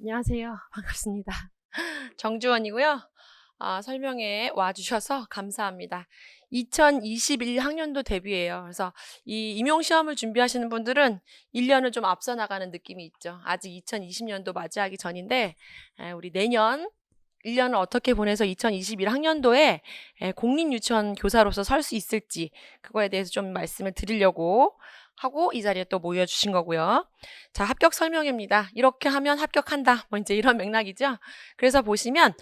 안녕하세요. 반갑습니다. 정주원이고요. 설명회 와주셔서 감사합니다. 2021학년도 데뷔예요. 그래서 이 임용시험을 준비하시는 분들은 1년을 좀 앞서 나가는 느낌이 있죠. 아직 2020년도 맞이하기 전인데 우리 내년 1년을 어떻게 보내서 2021학년도에 공립유치원 교사로서 설 수 있을지 그거에 대해서 좀 말씀을 드리려고 하고 이 자리에 또 모여주신 거고요. 자, 합격 설명입니다. 이렇게 하면 합격한다. 뭐 이제 이런 맥락이죠. 그래서 보시면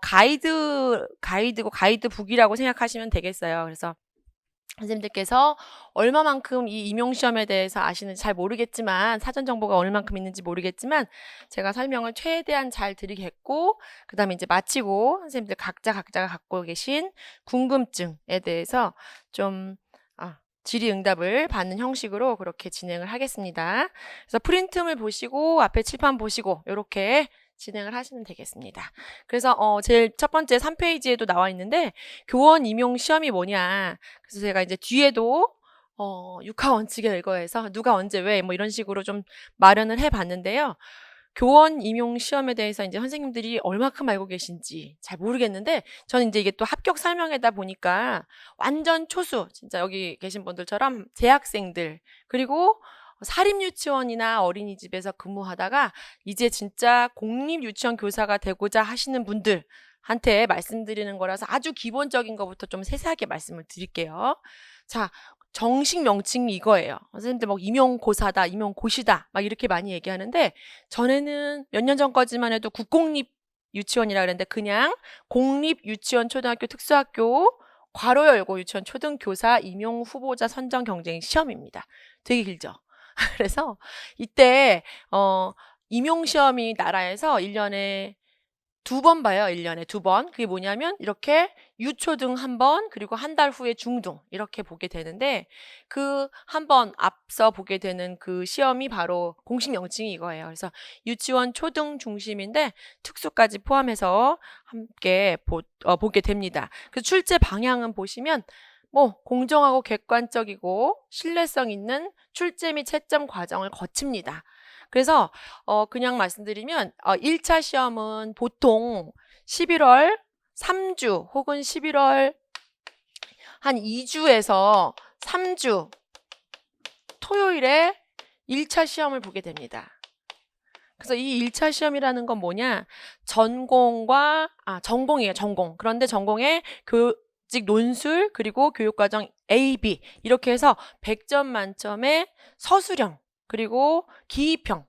가이드고 가이드북이라고 생각하시면 되겠어요. 그래서 선생님들께서 얼마만큼 이 임용시험에 대해서 아시는지 잘 모르겠지만 사전 정보가 얼마만큼 있는지 모르겠지만 제가 설명을 최대한 잘 드리겠고 그 다음에 이제 마치고 선생님들 각자가 갖고 계신 궁금증에 대해서 좀 질의응답을 받는 형식으로 그렇게 진행을 하겠습니다. 그래서 프린트물 보시고 앞에 칠판 보시고 이렇게 진행을 하시면 되겠습니다. 그래서 제일 첫 번째 3페이지에도 나와 있는데 교원 임용 시험이 뭐냐. 그래서 제가 이제 뒤에도 육하 원칙에 의거해서 누가 언제 왜 뭐 이런 식으로 좀 마련을 해 봤는데요. 교원 임용 시험에 대해서 이제 선생님들이 얼마큼 알고 계신지 잘 모르겠는데 저는 이제 이게 또 합격 설명회다 보니까 완전 초수, 진짜 여기 계신 분들처럼 대학생들 그리고 사립유치원이나 어린이집에서 근무하다가 이제 진짜 공립유치원 교사가 되고자 하시는 분들한테 말씀드리는 거라서 아주 기본적인 것부터 좀 세세하게 말씀을 드릴게요. 자, 정식 명칭이 이거예요. 선생님들 뭐 임용고사다, 임용고시다 막 이렇게 많이 얘기하는데 전에는 몇 년 전까지만 해도 국공립 유치원이라 그랬는데 그냥 공립유치원 초등학교 특수학교 괄호 열고 유치원 초등교사 임용 후보자 선정 경쟁 시험입니다. 되게 길죠. 그래서 이때 임용 시험이 나라에서 1년에 2번 봐요. 1년에 2번. 그게 뭐냐면 이렇게 유초등 1번 그리고 한 달 후에 중등 이렇게 보게 되는데 그 한 번 앞서 보게 되는 그 시험이 바로 공식 명칭이 이거예요. 그래서 유치원 초등 중심인데 특수까지 포함해서 함께 보게 됩니다. 그 출제 방향은 보시면 뭐 공정하고 객관적이고 신뢰성 있는 출제 및 채점 과정을 거칩니다. 그래서 그냥 말씀드리면 1차 시험은 보통 11월 3주 혹은 11월 한 2주에서 3주 토요일에 1차 시험을 보게 됩니다. 그래서 이 1차 시험이라는 건 뭐냐? 전공이에요, 전공. 그런데 전공에 교직 논술 그리고 교육과정 A, B 이렇게 해서 100점 만점에 서술형 그리고 기입형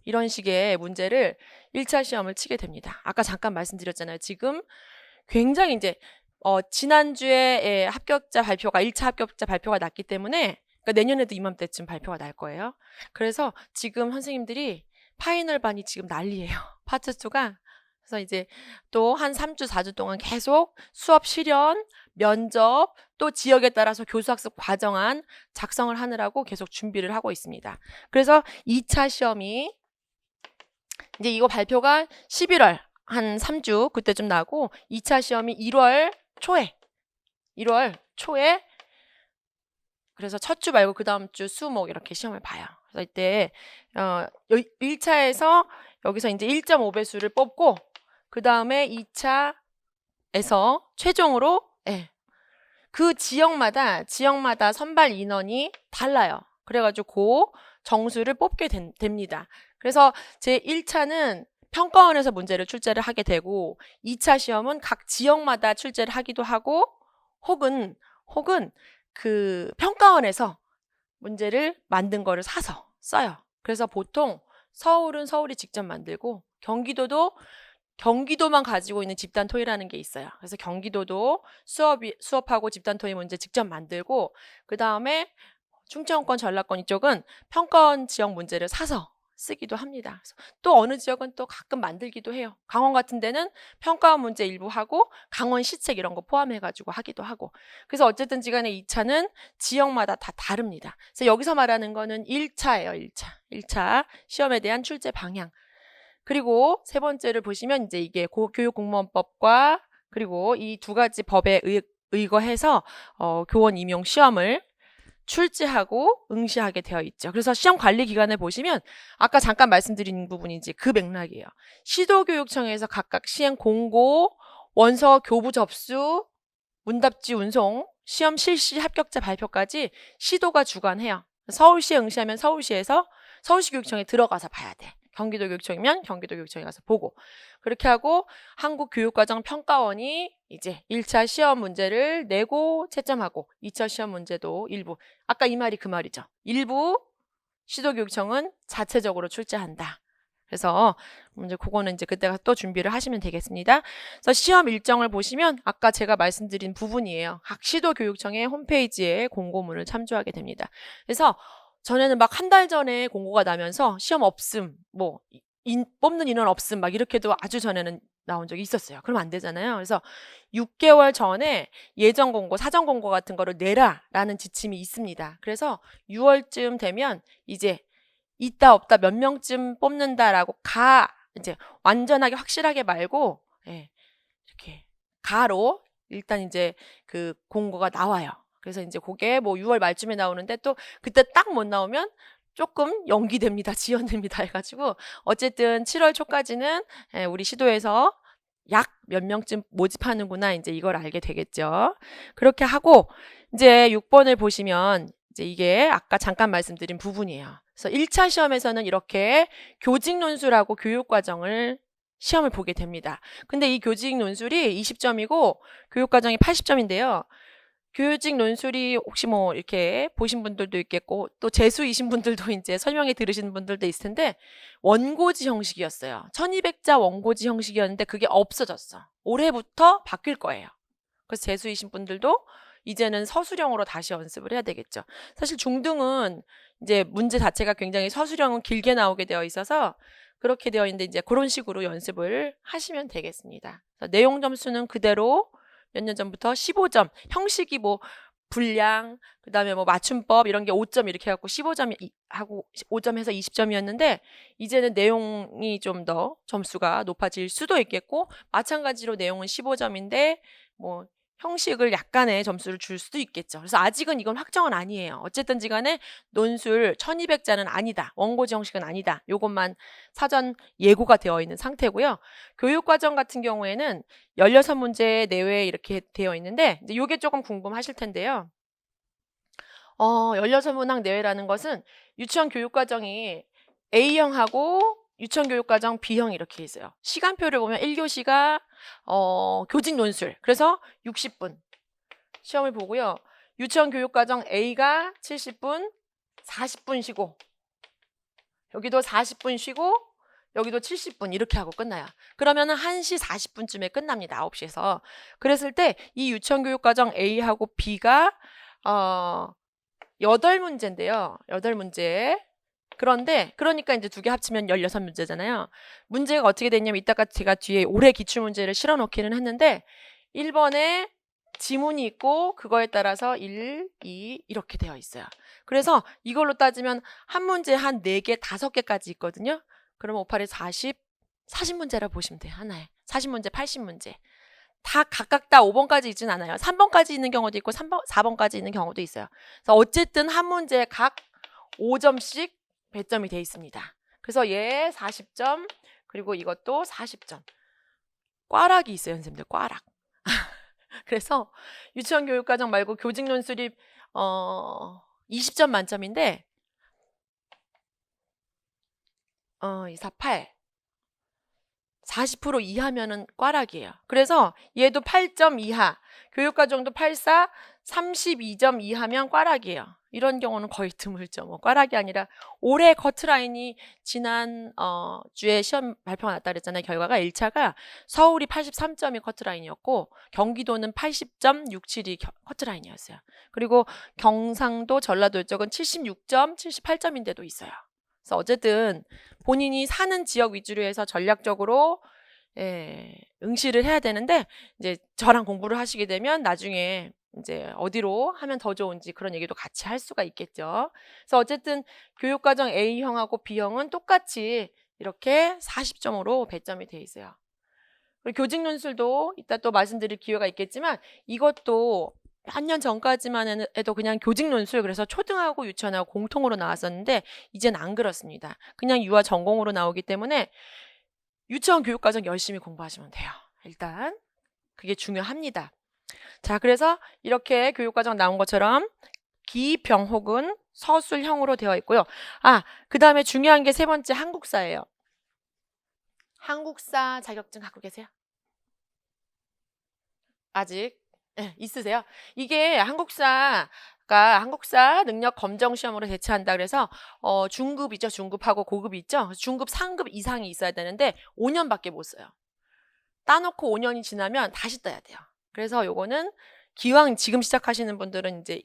이런 식의 문제를 1차 시험을 치게 됩니다. 아까 잠깐 말씀드렸잖아요. 지금 굉장히 이제 지난주에 합격자 발표가 1차 합격자 발표가 났기 때문에 그러니까 내년에도 이맘때쯤 발표가 날 거예요. 그래서 지금 선생님들이 파이널 반이 지금 난리예요. 파트 2가. 그래서 이제 또 한 3주, 4주 동안 계속 수업 실현, 면접, 또 지역에 따라서 교수학습 과정안 작성을 하느라고 계속 준비를 하고 있습니다. 그래서 2차 시험이 이제 이거 발표가 11월 한 3주 그때쯤 나고 2차 시험이 1월 초에 그래서 첫 주 말고 그 다음 주 수목 이렇게 시험을 봐요. 그래서 이때 1차에서 여기서 이제 1.5배수를 뽑고 그 다음에 2차에서 최종으로 그 지역마다 선발 인원이 달라요. 그래가지고 그 정수를 뽑게 됩니다. 그래서 제 1차는 평가원에서 문제를 출제를 하게 되고 2차 시험은 각 지역마다 출제를 하기도 하고 혹은 그 평가원에서 문제를 만든 거를 사서 써요. 그래서 보통 서울은 서울이 직접 만들고 경기도만 가지고 있는 집단 토의라는 게 있어요. 그래서 경기도도 수업하고 집단 토의 문제 직접 만들고 그 다음에 충청권, 전라권 이쪽은 평가원 지역 문제를 사서 쓰기도 합니다. 또 어느 지역은 또 가끔 만들기도 해요. 강원 같은 데는 평가원 문제 일부 하고 강원 시책 이런 거 포함해가지고 하기도 하고. 그래서 어쨌든 지간에 2차는 지역마다 다 다릅니다. 그래서 여기서 말하는 거는 1차예요. 1차 시험에 대한 출제 방향. 그리고 세 번째를 보시면 이제 이게 교육공무원법과 그리고 이 두 가지 법에 의거해서 교원 임용 시험을 출제하고 응시하게 되어 있죠. 그래서 시험 관리 기간을 보시면 아까 잠깐 말씀드린 부분이 이제 그 맥락이에요. 시도교육청에서 각각 시행 공고, 원서 교부 접수, 문답지 운송, 시험 실시 합격자 발표까지 시도가 주관해요. 서울시에 응시하면 서울시에서 서울시교육청에 들어가서 봐야 돼. 경기도교육청이면 경기도교육청에 가서 보고. 그렇게 하고 한국교육과정평가원이 이제 1차 시험 문제를 내고 채점하고 2차 시험 문제도 일부, 아까 이 말이 그 말이죠. 일부 시도교육청은 자체적으로 출제한다. 그래서 이제 그거는 이제 그때가 또 준비를 하시면 되겠습니다. 그래서 시험 일정을 보시면 아까 제가 말씀드린 부분이에요. 각 시도교육청의 홈페이지에 공고문을 참조하게 됩니다. 그래서 전에는 막 한 달 전에 공고가 나면서 시험 없음, 뭐 뽑는 인원 없음 막 이렇게도 아주 전에는 나온 적이 있었어요. 그러면 안 되잖아요. 그래서 6개월 전에 예정 공고, 사전 공고 같은 거를 내라라는 지침이 있습니다. 그래서 6월쯤 되면 이제 있다 없다 몇 명쯤 뽑는다라고 이제 완전하게 확실하게 말고 이렇게 가로 일단 이제 그 공고가 나와요. 그래서 이제 그게 뭐 6월 말쯤에 나오는데 또 그때 딱 못 나오면 조금 연기됩니다. 지연됩니다. 해가지고 어쨌든 7월 초까지는 우리 시도에서 약 몇 명쯤 모집하는구나 이제 이걸 알게 되겠죠. 그렇게 하고 이제 6번을 보시면 이제 이게 아까 잠깐 말씀드린 부분이에요. 그래서 1차 시험에서는 이렇게 교직 논술하고 교육 과정을 시험을 보게 됩니다. 근데 이 교직 논술이 20점이고 교육 과정이 80점인데요. 교직 논술이 혹시 뭐 이렇게 보신 분들도 있겠고 또 재수이신 분들도 이제 설명회 들으신 분들도 있을 텐데 원고지 형식이었어요. 1200자 원고지 형식이었는데 그게 없어졌어. 올해부터 바뀔 거예요. 그래서 재수이신 분들도 이제는 서술형으로 다시 연습을 해야 되겠죠. 사실 중등은 이제 문제 자체가 굉장히 서술형은 길게 나오게 되어 있어서 그렇게 되어 있는데 이제 그런 식으로 연습을 하시면 되겠습니다. 내용 점수는 그대로 몇 년 전부터 15점, 형식이 뭐 분량, 그다음에 뭐 맞춤법 이런 게 5점 이렇게 해갖고 15점 하고 5점 해서 20점이었는데 이제는 내용이 좀 더 점수가 높아질 수도 있겠고 마찬가지로 내용은 15점인데 뭐 형식을 약간의 점수를 줄 수도 있겠죠. 그래서 아직은 이건 확정은 아니에요. 어쨌든지 간에 논술 1200자는 아니다. 원고지 형식은 아니다. 요것만 사전 예고가 되어 있는 상태고요. 교육과정 같은 경우에는 16문제 내외 이렇게 되어 있는데 이제 요게 조금 궁금하실 텐데요. 16문항 내외라는 것은 유치원 교육과정이 A형하고 유치원 교육과정 B형 이렇게 있어요. 시간표를 보면 1교시가 교직 논술. 그래서 60분 시험을 보고요. 유치원 교육과정 A가 70분, 40분 쉬고 여기도 40분 쉬고 여기도 70분 이렇게 하고 끝나요. 그러면은 1시 40분쯤에 끝납니다. 9시에서. 그랬을 때 이 유치원 교육과정 A하고 B가 8문제인데요. 8문제. 그런데 그러니까 이제 두 개 합치면 16문제잖아요. 문제가 어떻게 됐냐면 이따가 제가 뒤에 올해 기출문제를 실어 놓기는 했는데 1번에 지문이 있고 그거에 따라서 1, 2 이렇게 되어 있어요. 그래서 이걸로 따지면 한 문제 한 4개, 5개까지 있거든요. 그러면 5, 8에 40문제라 보시면 돼요. 하나에. 40문제, 80문제. 다 각각 다 5번까지 있진 않아요. 3번까지 있는 경우도 있고 4번까지 있는 경우도 있어요. 그래서 어쨌든 한 문제에 각 5점씩 배점이 돼 있습니다. 그래서 얘 40점 그리고 이것도 40점. 꽈락이 있어요. 선생님들 꽈락. 그래서 유치원 교육과정 말고 교직 논술이 20점 만점인데 248 40% 이하면은 꽈락이에요. 그래서 얘도 8점 이하, 교육과정도 84, 32점 이하면 꽈락이에요. 이런 경우는 거의 드물죠. 뭐 꽈락이 아니라 올해 커트라인이 지난 주에 시험 발표가 났다 그랬잖아요. 결과가 1차가 서울이 83점이 커트라인이었고 경기도는 80.67이 커트라인이었어요. 그리고 경상도, 전라도 이쪽은 76점, 78점인데도 있어요. 그래서 어쨌든 본인이 사는 지역 위주로 해서 전략적으로 응시를 해야 되는데 이제 저랑 공부를 하시게 되면 나중에 이제 어디로 하면 더 좋은지 그런 얘기도 같이 할 수가 있겠죠. 그래서 어쨌든 교육과정 A형하고 B형은 똑같이 이렇게 40점으로 배점이 돼 있어요. 그리고 교직 논술도 이따 또 말씀드릴 기회가 있겠지만 이것도 몇 년 전까지만 해도 그냥 교직 논술, 그래서 초등하고 유치원하고 공통으로 나왔었는데 이젠 안 그렇습니다. 그냥 유아 전공으로 나오기 때문에 유치원 교육과정 열심히 공부하시면 돼요. 일단 그게 중요합니다. 자, 그래서 이렇게 교육과정 나온 것처럼 기병 혹은 서술형으로 되어 있고요. 그 다음에 중요한 게 세 번째 한국사예요. 한국사 자격증 갖고 계세요? 아직? 네, 있으세요? 이게 한국사 능력 검정 시험으로 제출한다 그래서 중급이죠. 중급하고 고급이 있죠. 중급 3급 이상이 있어야 되는데 5년밖에 못 써요. 따놓고 5년이 지나면 다시 떠야 돼요. 그래서 요거는 기왕 지금 시작하시는 분들은 이제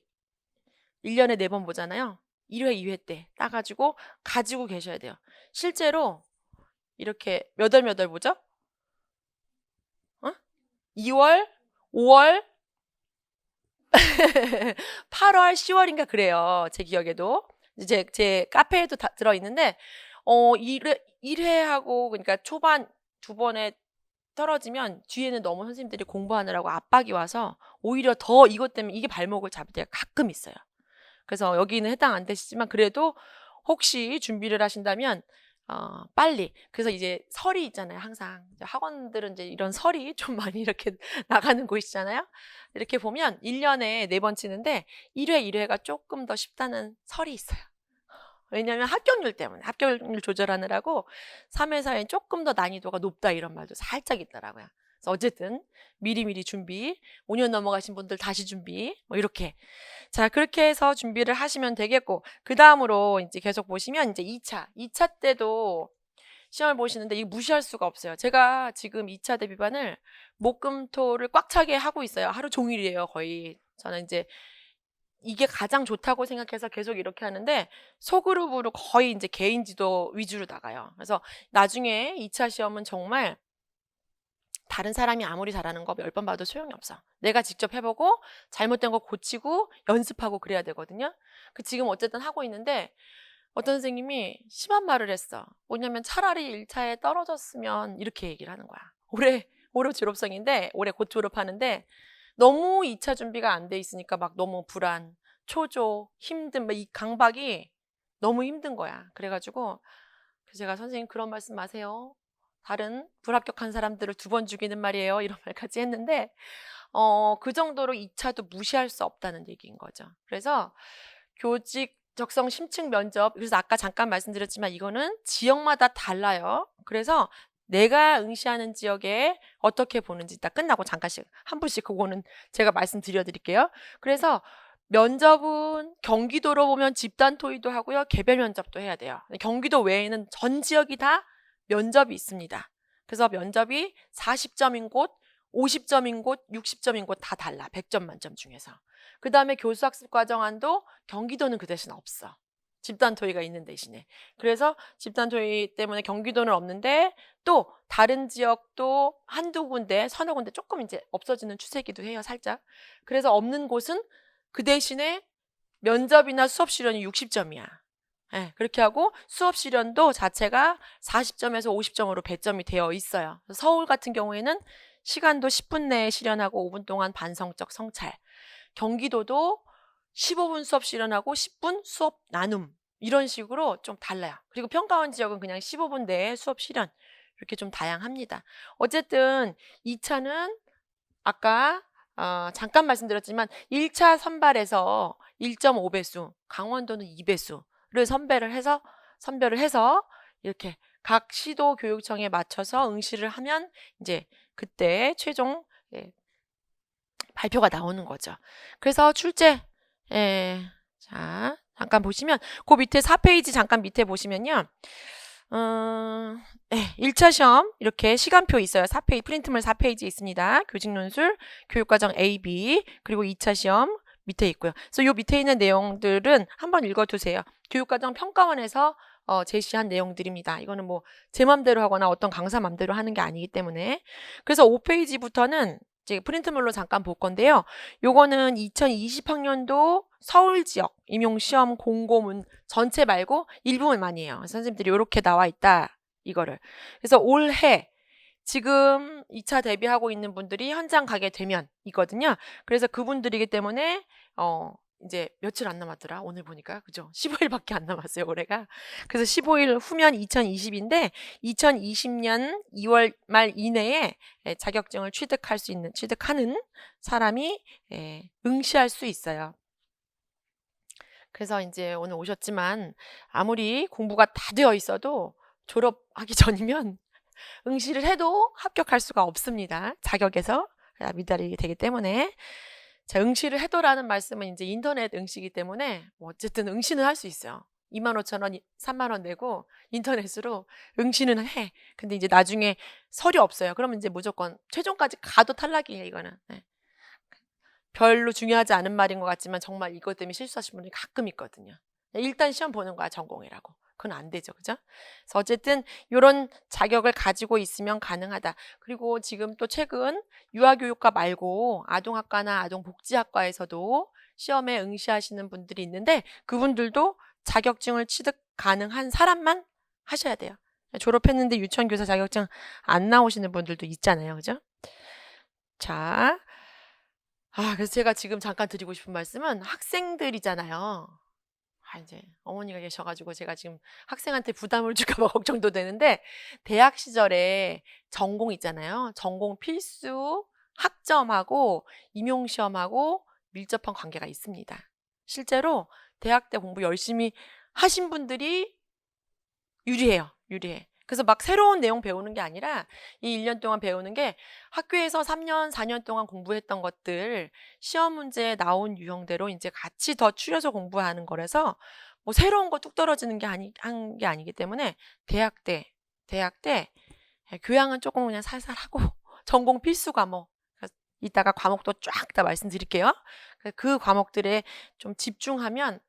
1년에 4번 보잖아요. 1회, 2회 때 따가지고 가지고 계셔야 돼요. 실제로 이렇게 몇 월 보죠? 2월, 5월, 8월, 10월인가 그래요. 제 기억에도. 제 카페에도 다 들어있는데 1회하고 그러니까 초반 2번에 떨어지면 뒤에는 너무 선생님들이 공부하느라고 압박이 와서 오히려 더 이것 때문에 이게 발목을 잡을 때가 가끔 있어요. 그래서 여기는 해당 안 되시지만 그래도 혹시 준비를 하신다면 빨리. 그래서 이제 설이 있잖아요. 항상 학원들은 이제 이런 설이 좀 많이 이렇게 나가는 곳이잖아요. 이렇게 보면 1년에 4번 치는데 1회, 1회가 조금 더 쉽다는 설이 있어요. 왜냐하면 합격률 때문에 합격률 조절하느라고 3회, 4회는 조금 더 난이도가 높다 이런 말도 살짝 있더라고요. 그래서 어쨌든 미리미리 준비, 5년 넘어가신 분들 다시 준비, 뭐 이렇게. 자, 그렇게 해서 준비를 하시면 되겠고, 그 다음으로 이제 계속 보시면 이제 2차 때도 시험을 보시는데 이거 무시할 수가 없어요. 제가 지금 2차 대비반을 목금토를 꽉 차게 하고 있어요. 하루 종일이에요, 거의. 저는 이제 이게 가장 좋다고 생각해서 계속 이렇게 하는데 소그룹으로 거의 이제 개인 지도 위주로 나가요. 그래서 나중에 2차 시험은 정말 다른 사람이 아무리 잘하는 거 10번 봐도 소용이 없어. 내가 직접 해보고 잘못된 거 고치고 연습하고 그래야 되거든요. 지금 어쨌든 하고 있는데 어떤 선생님이 심한 말을 했어. 뭐냐면 차라리 1차에 떨어졌으면 이렇게 얘기를 하는 거야. 올해 졸업생인데 올해 곧 졸업하는데 너무 2차 준비가 안 돼 있으니까 막 너무 불안, 초조, 힘든 이 강박이 너무 힘든 거야. 그래가지고 제가 선생님 그런 말씀 마세요. 다른 불합격한 사람들을 2번 죽이는 말이에요. 이런 말까지 했는데 그 정도로 2차도 무시할 수 없다는 얘기인 거죠. 그래서 교직 적성 심층 면접, 그래서 아까 잠깐 말씀드렸지만 이거는 지역마다 달라요. 그래서 내가 응시하는 지역에 어떻게 보는지 이따 끝나고 잠깐씩 한 분씩 그거는 제가 말씀드려 드릴게요. 그래서 면접은 경기도로 보면 집단 토의도 하고요. 개별 면접도 해야 돼요. 경기도 외에는 전 지역이 다 면접이 있습니다. 그래서 면접이 40점인 곳, 50점인 곳, 60점인 곳 다 달라. 100점 만점 중에서. 그 다음에 교수학습 과정안도 경기도는 그 대신 없어. 집단 토의가 있는 대신에. 그래서 집단 토의 때문에 경기도는 없는데 또 다른 지역도 한두 군데, 서너 군데 조금 이제 없어지는 추세이기도 해요, 살짝. 그래서 없는 곳은 그 대신에 면접이나 수업 실현이 60점이야. 네, 그렇게 하고 수업 실현도 자체가 40점에서 50점으로 배점이 되어 있어요. 서울 같은 경우에는 시간도 10분 내에 실현하고 5분 동안 반성적 성찰. 경기도도 15분 수업 실현하고 10분 수업 나눔. 이런 식으로 좀 달라요. 그리고 평가원 지역은 그냥 15분 내에 수업 실현. 이렇게 좀 다양합니다. 어쨌든 2차는 아까 잠깐 말씀드렸지만 1차 선발에서 1.5배수, 강원도는 2배수를 선별을 해서 이렇게 각 시도 교육청에 맞춰서 응시를 하면 이제 그때 최종 발표가 나오는 거죠. 그래서 출제, 자, 잠깐 보시면 그 밑에 4페이지 잠깐 밑에 보시면요. 1차 시험 이렇게 시간표 있어요. 4페이지, 프린트물 4페이지 있습니다. 교직 논술, 교육과정 A, B, 그리고 2차 시험 밑에 있고요. 그래서 요 밑에 있는 내용들은 한번 읽어두세요. 교육과정 평가원에서 제시한 내용들입니다. 이거는 뭐 제 맘대로 하거나 어떤 강사 맘대로 하는 게 아니기 때문에. 그래서 5페이지부터는 이제 프린트물로 잠깐 볼 건데요. 요거는 2020학년도 서울 지역 임용시험 공고문 전체 말고 일부분만이에요. 선생님들이 이렇게 나와 있다. 이거를. 그래서 올해 지금 2차 대비하고 있는 분들이 현장 가게 되면 이거든요. 그래서 그분들이기 때문에 이제 며칠 안 남았더라. 오늘 보니까. 그죠? 15일밖에 안 남았어요, 올해가. 그래서 15일 후면 2020인데 2020년 2월 말 이내에 자격증을 취득하는 사람이 응시할 수 있어요. 그래서 이제 오늘 오셨지만 아무리 공부가 다 되어 있어도 졸업하기 전이면 응시를 해도 합격할 수가 없습니다. 자격에서 미달이 되기 때문에. 자, 응시를 해도라는 말씀은 이제 인터넷 응시이기 때문에 뭐 어쨌든 응시는 할 수 있어요. 25,000원, 3만원 내고 인터넷으로 응시는 해. 근데 이제 나중에 서류 없어요. 그러면 이제 무조건 최종까지 가도 탈락이에요, 이거는. 네. 별로 중요하지 않은 말인 것 같지만 정말 이것 때문에 실수하시는 분들이 가끔 있거든요. 일단 시험 보는 거야, 전공이라고. 그건 안 되죠, 그죠? 그래서 어쨌든 이런 자격을 가지고 있으면 가능하다. 그리고 지금 또 최근 유아교육과 말고 아동학과나 아동복지학과에서도 시험에 응시하시는 분들이 있는데 그분들도 자격증을 취득 가능한 사람만 하셔야 돼요. 졸업했는데 유치원교사 자격증 안 나오시는 분들도 있잖아요, 그죠? 자, 그래서 제가 지금 잠깐 드리고 싶은 말씀은 학생들이잖아요. 이제 어머니가 계셔가지고 제가 지금 학생한테 부담을 줄까 봐 걱정도 되는데 대학 시절에 전공 있잖아요. 전공 필수 학점하고 임용시험하고 밀접한 관계가 있습니다. 실제로 대학 때 공부 열심히 하신 분들이 유리해. 그래서 막 새로운 내용 배우는 게 아니라 이 1년 동안 배우는 게 학교에서 3년, 4년 동안 공부했던 것들 시험 문제에 나온 유형대로 이제 같이 더 추려서 공부하는 거라서 뭐 새로운 거 뚝 떨어지는 게 한 게 아니기 때문에 대학 때 교양은 조금 그냥 살살 하고 전공 필수 과목 이따가 과목도 쫙 다 말씀드릴게요. 그 과목들에 좀 집중하면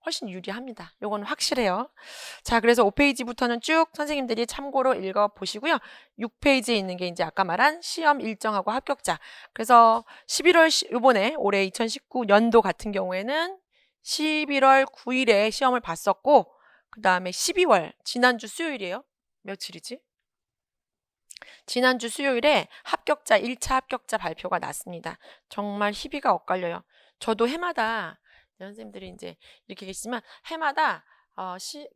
훨씬 유리합니다. 요거는 확실해요. 자, 그래서 5페이지부터는 쭉 선생님들이 참고로 읽어보시고요. 6페이지에 있는 게 이제 아까 말한 시험 일정하고 합격자. 그래서 11월, 이번에 올해 2019년도 같은 경우에는 11월 9일에 시험을 봤었고, 그 다음에 12월, 지난주 수요일이에요. 며칠이지? 지난주 수요일에 1차 합격자 발표가 났습니다. 정말 희비가 엇갈려요. 저도 해마다 선생님들이 이제 이렇게 계시지만 해마다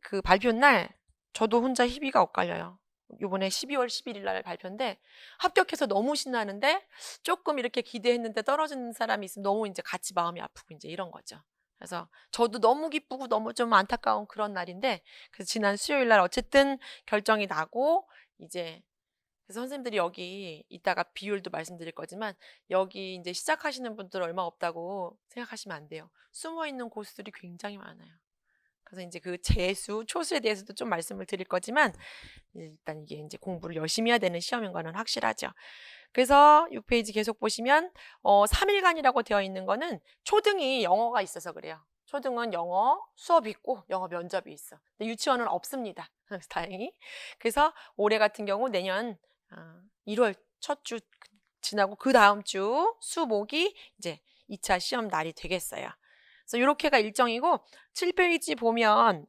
그 발표 날 저도 혼자 희비가 엇갈려요. 이번에 12월 11일 날 발표인데 합격해서 너무 신나는데 조금 이렇게 기대했는데 떨어지는 사람이 있으면 너무 이제 같이 마음이 아프고 이제 이런 거죠. 그래서 저도 너무 기쁘고 너무 좀 안타까운 그런 날인데 그래서 지난 수요일 날 어쨌든 결정이 나고 이제 그래서 선생님들이 여기 이따가 비율도 말씀드릴 거지만 여기 이제 시작하시는 분들 얼마 없다고 생각하시면 안 돼요. 숨어 있는 고수들이 굉장히 많아요. 그래서 이제 그 재수, 초수에 대해서도 좀 말씀을 드릴 거지만 일단 이게 이제 공부를 열심히 해야 되는 시험인 거는 확실하죠. 그래서 6페이지 계속 보시면 3일간이라고 되어 있는 거는 초등이 영어가 있어서 그래요. 초등은 영어 수업이 있고 영어 면접이 있어. 근데 유치원은 없습니다. 다행히. 그래서 올해 같은 경우 내년 1월 첫 주 지나고 그 다음 주 수목이 이제 2차 시험 날이 되겠어요. 그래서 이렇게가 일정이고 7페이지 보면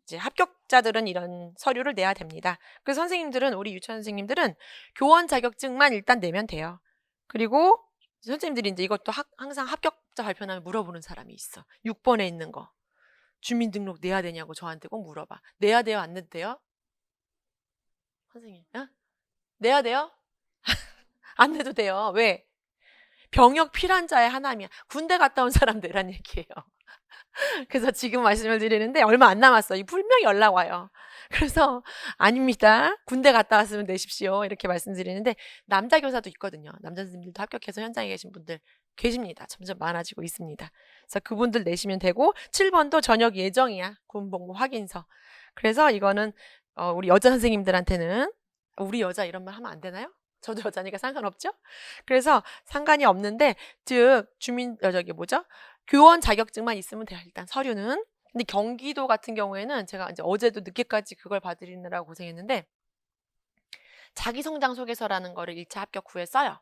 이제 합격자들은 이런 서류를 내야 됩니다. 그래서 선생님들은 우리 유치원 선생님들은 교원 자격증만 일단 내면 돼요. 그리고 선생님들이 이제 이것도 항상 합격자 발표나면 물어보는 사람이 있어. 6번에 있는 거. 주민등록 내야 되냐고 저한테 꼭 물어봐. 내야 돼요? 안 내도 돼요? 선생님, 내야 돼요? 안 내도 돼요. 왜? 병역 필환자의 하나면 군대 갔다 온 사람 내란 얘기예요. 그래서 지금 말씀을 드리는데 얼마 안 남았어요. 분명히 연락 와요. 그래서 아닙니다. 군대 갔다 왔으면 내십시오. 이렇게 말씀드리는데 남자 교사도 있거든요. 남자 선생님들도 합격해서 현장에 계신 분들 계십니다. 점점 많아지고 있습니다. 그래서 그분들 내시면 되고 7번도 저녁 예정이야. 군복무 확인서. 그래서 이거는 우리 여자 선생님들한테는 우리 여자 이런 말 하면 안 되나요? 저도 여자니까 상관없죠? 그래서 상관이 없는데 즉 교원 자격증만 있으면 돼요. 일단 서류는. 근데 경기도 같은 경우에는 제가 이제 어제도 늦게까지 그걸 봐드리느라고 고생했는데 자기성장 소개서라는 거를 1차 합격 후에 써요.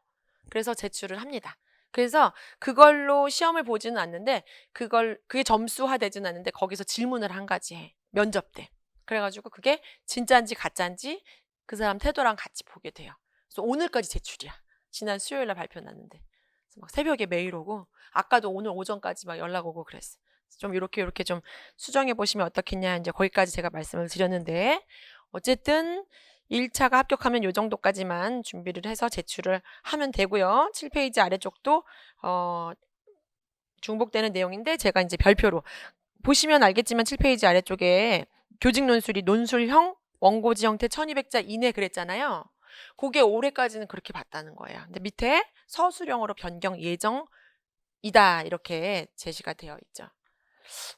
그래서 제출을 합니다. 그래서 그걸로 시험을 보지는 않는데 그게 점수화되지는 않는데 거기서 질문을 한 가지 해. 면접 때. 그래가지고 그게 진짜인지 가짜인지 그 사람 태도랑 같이 보게 돼요. 그래서 오늘까지 제출이야. 지난 수요일 날 발표 났는데. 그래서 막 새벽에 메일 오고, 아까도 오늘 오전까지 막 연락 오고 그랬어. 좀 이렇게 좀 수정해 보시면 어떻겠냐. 이제 거기까지 제가 말씀을 드렸는데, 어쨌든 1차가 합격하면 요 정도까지만 준비를 해서 제출을 하면 되고요. 7페이지 아래쪽도 중복되는 내용인데 제가 이제 별표로 보시면 알겠지만 7페이지 아래쪽에 교직 논술이 논술형 원고지 형태 1200자 이내 그랬잖아요. 그게 올해까지는 그렇게 봤다는 거예요. 근데 밑에 서술형으로 변경 예정이다 이렇게 제시가 되어 있죠.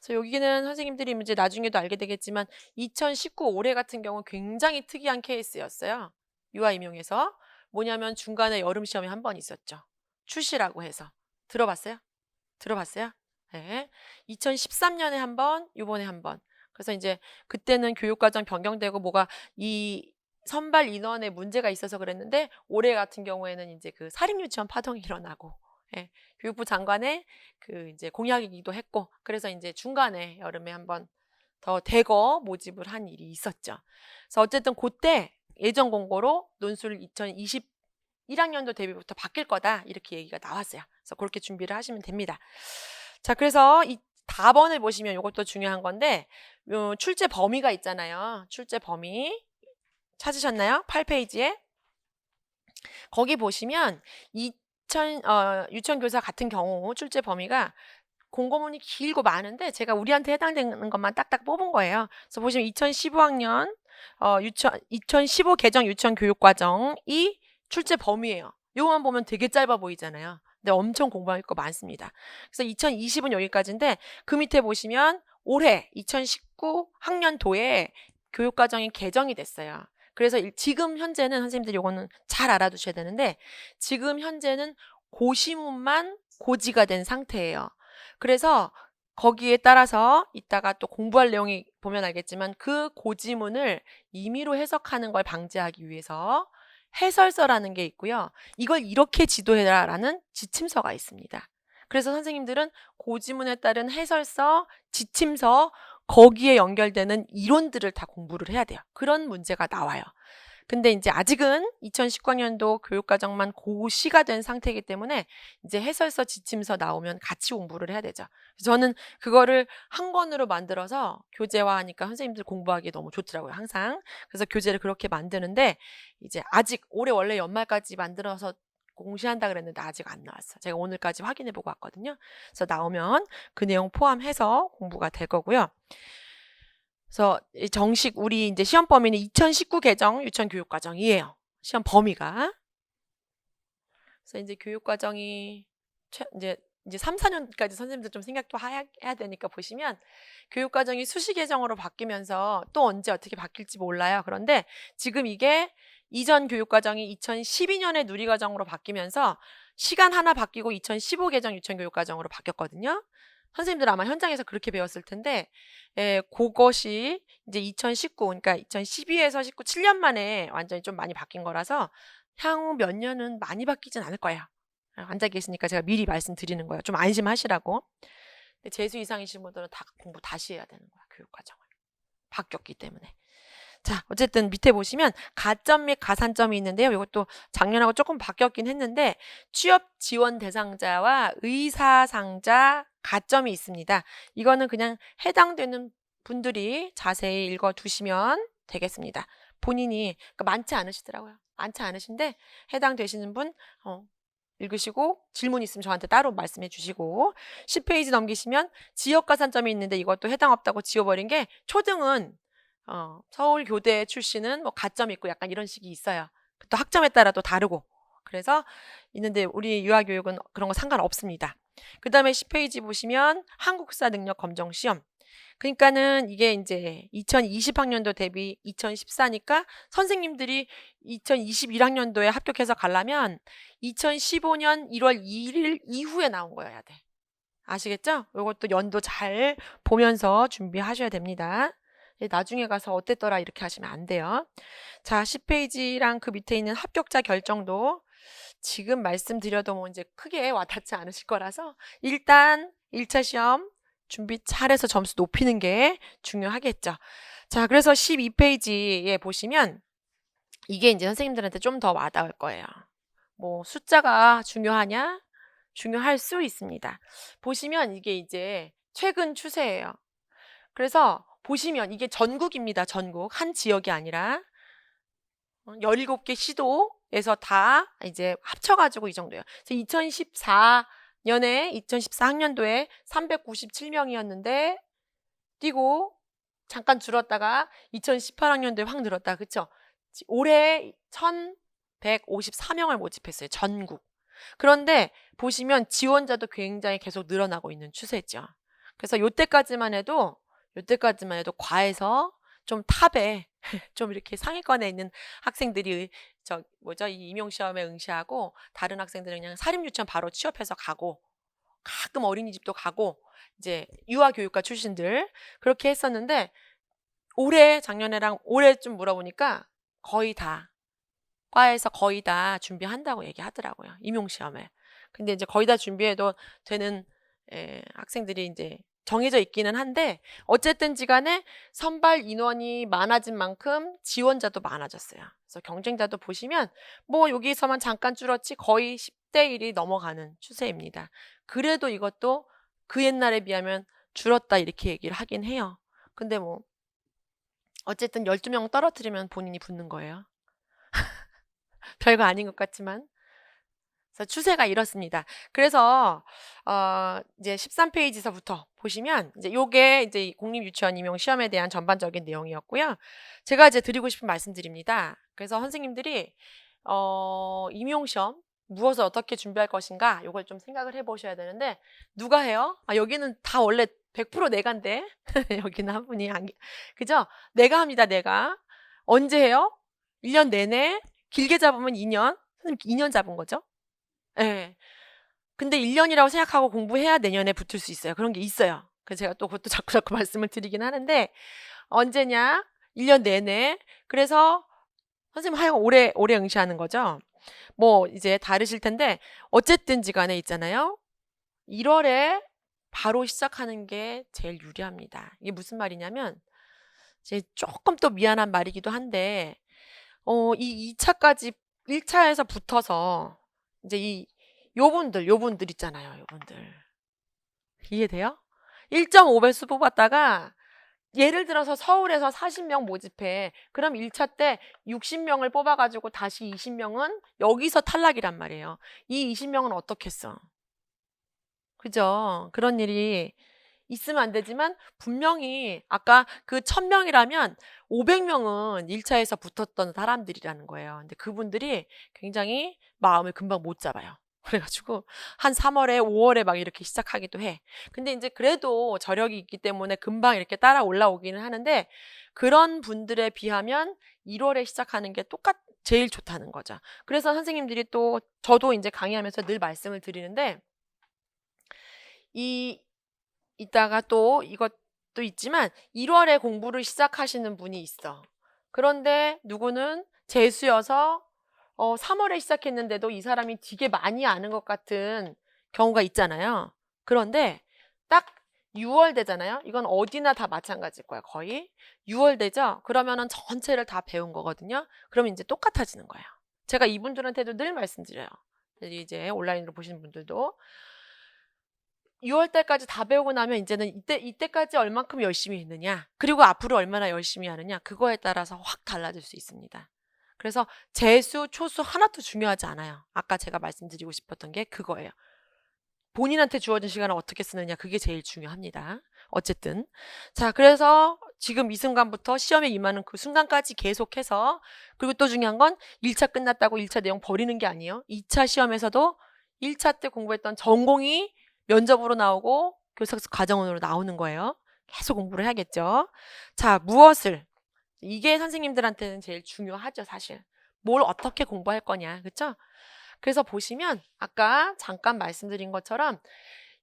그래서 여기는 선생님들이 이제 나중에도 알게 되겠지만 2019 올해 같은 경우 굉장히 특이한 케이스였어요. 유아 임용에서 뭐냐면 중간에 여름 시험이 한 번 있었죠. 출시라고 해서 들어봤어요? 네. 2013년에 한 번, 요번에 한 번. 그래서 이제 그때는 교육과정 변경되고 뭐가 이 선발 인원에 문제가 있어서 그랬는데 올해 같은 경우에는 이제 그 사립유치원 파동이 일어나고 예, 교육부 장관의 그 이제 공약이기도 했고 그래서 이제 중간에 여름에 한 번 더 대거 모집을 한 일이 있었죠. 그래서 어쨌든 그때 예정 공고로 논술 2021학년도 대비부터 바뀔 거다 이렇게 얘기가 나왔어요. 그래서 그렇게 준비를 하시면 됩니다. 자, 그래서 이 답안을 보시면 이것도 중요한 건데 출제 범위가 있잖아요. 출제 범위 찾으셨나요? 8페이지에 거기 보시면 유치원 교사 같은 경우 출제 범위가 공고문이 길고 많은데 제가 우리한테 해당되는 것만 딱딱 뽑은 거예요. 그래서 보시면 2015학년 2015 개정 유치원 교육과정이 출제 범위예요. 요거만 보면 되게 짧아 보이잖아요. 근데 엄청 공부할 거 많습니다. 그래서 2020은 여기까지인데 그 밑에 보시면 올해 2019 학년도에 교육과정이 개정이 됐어요. 그래서 지금 현재는 선생님들 요거는 잘 알아두셔야 되는데 지금 현재는 고시문만 고지가 된 상태예요. 그래서 거기에 따라서 이따가 또 공부할 내용이 보면 알겠지만 그 고지문을 임의로 해석하는 걸 방지하기 위해서 해설서라는 게 있고요. 이걸 이렇게 지도해라 라는 지침서가 있습니다. 그래서 선생님들은 고지문에 따른 해설서, 지침서, 거기에 연결되는 이론들을 다 공부를 해야 돼요. 그런 문제가 나와요. 근데 이제 아직은 2019학년도 교육과정만 고시가 된 상태이기 때문에 이제 해설서, 지침서 나오면 같이 공부를 해야 되죠. 저는 그거를 한 권으로 만들어서 교재화하니까 선생님들 공부하기 너무 좋더라고요, 항상. 그래서 교재를 그렇게 만드는데 이제 아직 올해 원래 연말까지 만들어서 공시한다 그랬는데 아직 안 나왔어요. 제가 오늘까지 확인해 보고 왔거든요. 그래서 나오면 그 내용 포함해서 공부가 될 거고요. 그래서 정식 우리 이제 시험 범위는 2019 개정 유치원 교육과정이에요. 시험 범위가. 그래서 이제 교육과정이 이제 3, 4년까지 선생님들 좀 생각도 해야 되니까 보시면 교육과정이 수시 개정으로 바뀌면서 또 언제 어떻게 바뀔지 몰라요. 그런데 지금 이게 이전 교육과정이 2012년에 누리과정으로 바뀌면서 시간 하나 바뀌고 2015 개정 유치원 교육과정으로 바뀌었거든요. 선생님들 아마 현장에서 그렇게 배웠을 텐데 그것이 이제 2019 그러니까 2012에서 19 7년 만에 완전히 좀 많이 바뀐 거라서 향후 몇 년은 많이 바뀌진 않을 거예요. 앉아 계시니까 제가 미리 말씀드리는 거예요. 좀 안심하시라고. 근데 재수 이상이신 분들은 다 공부 다시 해야 되는 거야. 교육과정을. 바뀌었기 때문에. 자, 어쨌든 밑에 보시면 가점 및 가산점이 있는데요. 이것도 작년하고 조금 바뀌었긴 했는데 취업 지원 대상자와 의사상자 가점이 있습니다. 이거는 그냥 해당되는 분들이 자세히 읽어두시면 되겠습니다. 본인이 그러니까 많지 않으시더라고요. 많지 않으신데 해당되시는 분 읽으시고 질문 있으면 저한테 따로 말씀해 주시고 10페이지 넘기시면 지역 가산점이 있는데 이것도 해당 없다고 지워버린 게 초등은 서울교대 출신은 뭐 가점 있고 약간 이런 식이 있어요. 또 학점에 따라 또 다르고 그래서 있는데 우리 유아교육은 그런 거 상관없습니다. 그 다음에 10페이지 보시면 한국사 능력 검정 시험. 그러니까는 이게 이제 2020학년도 대비 2014니까 선생님들이 2021학년도에 합격해서 가려면 2015년 1월 1일 이후에 나온 거여야 돼. 아시겠죠? 이것도 연도 잘 보면서 준비하셔야 됩니다. 나중에 가서 어땠더라 이렇게 하시면 안 돼요. 자, 10페이지랑 그 밑에 있는 합격자 결정도 지금 말씀드려도 뭐 이제 크게 와닿지 않으실 거라서 일단 1차 시험 준비 잘해서 점수 높이는 게 중요하겠죠. 자, 그래서 12페이지에 보시면 이게 이제 선생님들한테 좀 더 와닿을 거예요. 뭐 숫자가 중요하냐? 중요할 수 있습니다. 보시면 이게 이제 최근 추세예요. 그래서 보시면 이게 전국입니다. 전국. 한 지역이 아니라 17개 시도에서 다 이제 합쳐가지고 이 정도예요. 그래서 2014년에 2014학년도에 397명이었는데 뛰고 잠깐 줄었다가 2018학년도에 확 늘었다. 그쵸? 올해 1154명을 모집했어요. 전국. 그런데 보시면 지원자도 굉장히 계속 늘어나고 있는 추세죠. 그래서 요때까지만 해도 과에서 좀 탑에 좀 이렇게 상위권에 있는 학생들이 이 임용시험에 응시하고 다른 학생들은 그냥 사립유치원 바로 취업해서 가고 가끔 어린이집도 가고 이제 유아교육과 출신들 그렇게 했었는데 작년에랑 올해 좀 물어보니까 거의 다 과에서 거의 다 준비한다고 얘기하더라고요. 임용시험에. 근데 이제 거의 다 준비해도 되는 학생들이 이제 정해져 있기는 한데 어쨌든지 간에 선발 인원이 많아진 만큼 지원자도 많아졌어요. 그래서 경쟁자도 보시면 뭐 여기서만 잠깐 줄었지 거의 10대 1이 넘어가는 추세입니다. 그래도 이것도 그 옛날에 비하면 줄었다 이렇게 얘기를 하긴 해요. 근데 뭐 어쨌든 12명 떨어뜨리면 본인이 붙는 거예요. 별거 아닌 것 같지만. 그래서 추세가 이렇습니다. 그래서 이제 13페이지서부터 보시면 이제 요게 이제 공립유치원 임용 시험에 대한 전반적인 내용이었고요. 제가 이제 드리고 싶은 말씀드립니다. 그래서 선생님들이 임용 시험 무엇을 어떻게 준비할 것인가 요걸 좀 생각을 해보셔야 되는데 누가 해요? 여기는 다 원래 100% 내가인데 여기는 한 분이 그죠? 내가 합니다. 내가 언제 해요? 1년 내내 길게 잡으면 2년 선생님 2년 잡은 거죠? 예. 근데 1년이라고 생각하고 공부해야 내년에 붙을 수 있어요. 그런 게 있어요. 그래서 제가 또 그것도 자꾸 말씀을 드리긴 하는데 언제냐? 1년 내내. 그래서 선생님 하여간 오래 응시하는 거죠. 뭐 이제 다르실 텐데 어쨌든지 간에 있잖아요. 1월에 바로 시작하는 게 제일 유리합니다. 이게 무슨 말이냐면 이제 조금 또 미안한 말이기도 한데 이 2차까지 1차에서 붙어서 이제 요분들 있잖아요. 요분들. 이해돼요? 1.5배수 뽑았다가 예를 들어서 서울에서 40명 모집해. 그럼 1차 때 60명을 뽑아가지고 다시 20명은 여기서 탈락이란 말이에요. 이 20명은 어떻겠어? 그죠? 그런 일이 있으면 안 되지만 분명히 아까 그 1000명이라면 500명은 1차에서 붙었던 사람들이라는 거예요. 근데 그분들이 굉장히 마음을 금방 못 잡아요. 그래가지고 한 3월에 5월에 막 이렇게 시작하기도 해. 근데 이제 그래도 저력이 있기 때문에 금방 이렇게 따라 올라오기는 하는데 그런 분들에 비하면 1월에 시작하는 게 제일 좋다는 거죠. 그래서 선생님들이 또 저도 이제 강의하면서 늘 말씀을 드리는데 이따가 또 이것도 있지만 1월에 공부를 시작하시는 분이 있어. 그런데 누구는 재수여서 3월에 시작했는데도 이 사람이 되게 많이 아는 것 같은 경우가 있잖아요. 그런데 딱 6월 되잖아요. 이건 어디나 다 마찬가지일 거야, 거의. 6월 되죠? 그러면은 전체를 다 배운 거거든요. 그러면 이제 똑같아지는 거예요. 제가 이분들한테도 늘 말씀드려요. 이제 온라인으로 보시는 분들도 6월 달까지 다 배우고 나면 이제는 이때까지 얼만큼 열심히 했느냐, 그리고 앞으로 얼마나 열심히 하느냐, 그거에 따라서 확 달라질 수 있습니다. 그래서 재수, 초수 하나도 중요하지 않아요. 아까 제가 말씀드리고 싶었던 게 그거예요. 본인한테 주어진 시간을 어떻게 쓰느냐, 그게 제일 중요합니다. 어쨌든. 자, 그래서 지금 이 순간부터 시험에 임하는 그 순간까지 계속해서, 그리고 또 중요한 건 1차 끝났다고 1차 내용 버리는 게 아니에요. 2차 시험에서도 1차 때 공부했던 전공이 면접으로 나오고 교사학습 과정으로 나오는 거예요. 계속 공부를 해야겠죠. 자, 이게 선생님들한테는 제일 중요하죠, 사실. 뭘 어떻게 공부할 거냐, 그쵸? 그래서 보시면 아까 잠깐 말씀드린 것처럼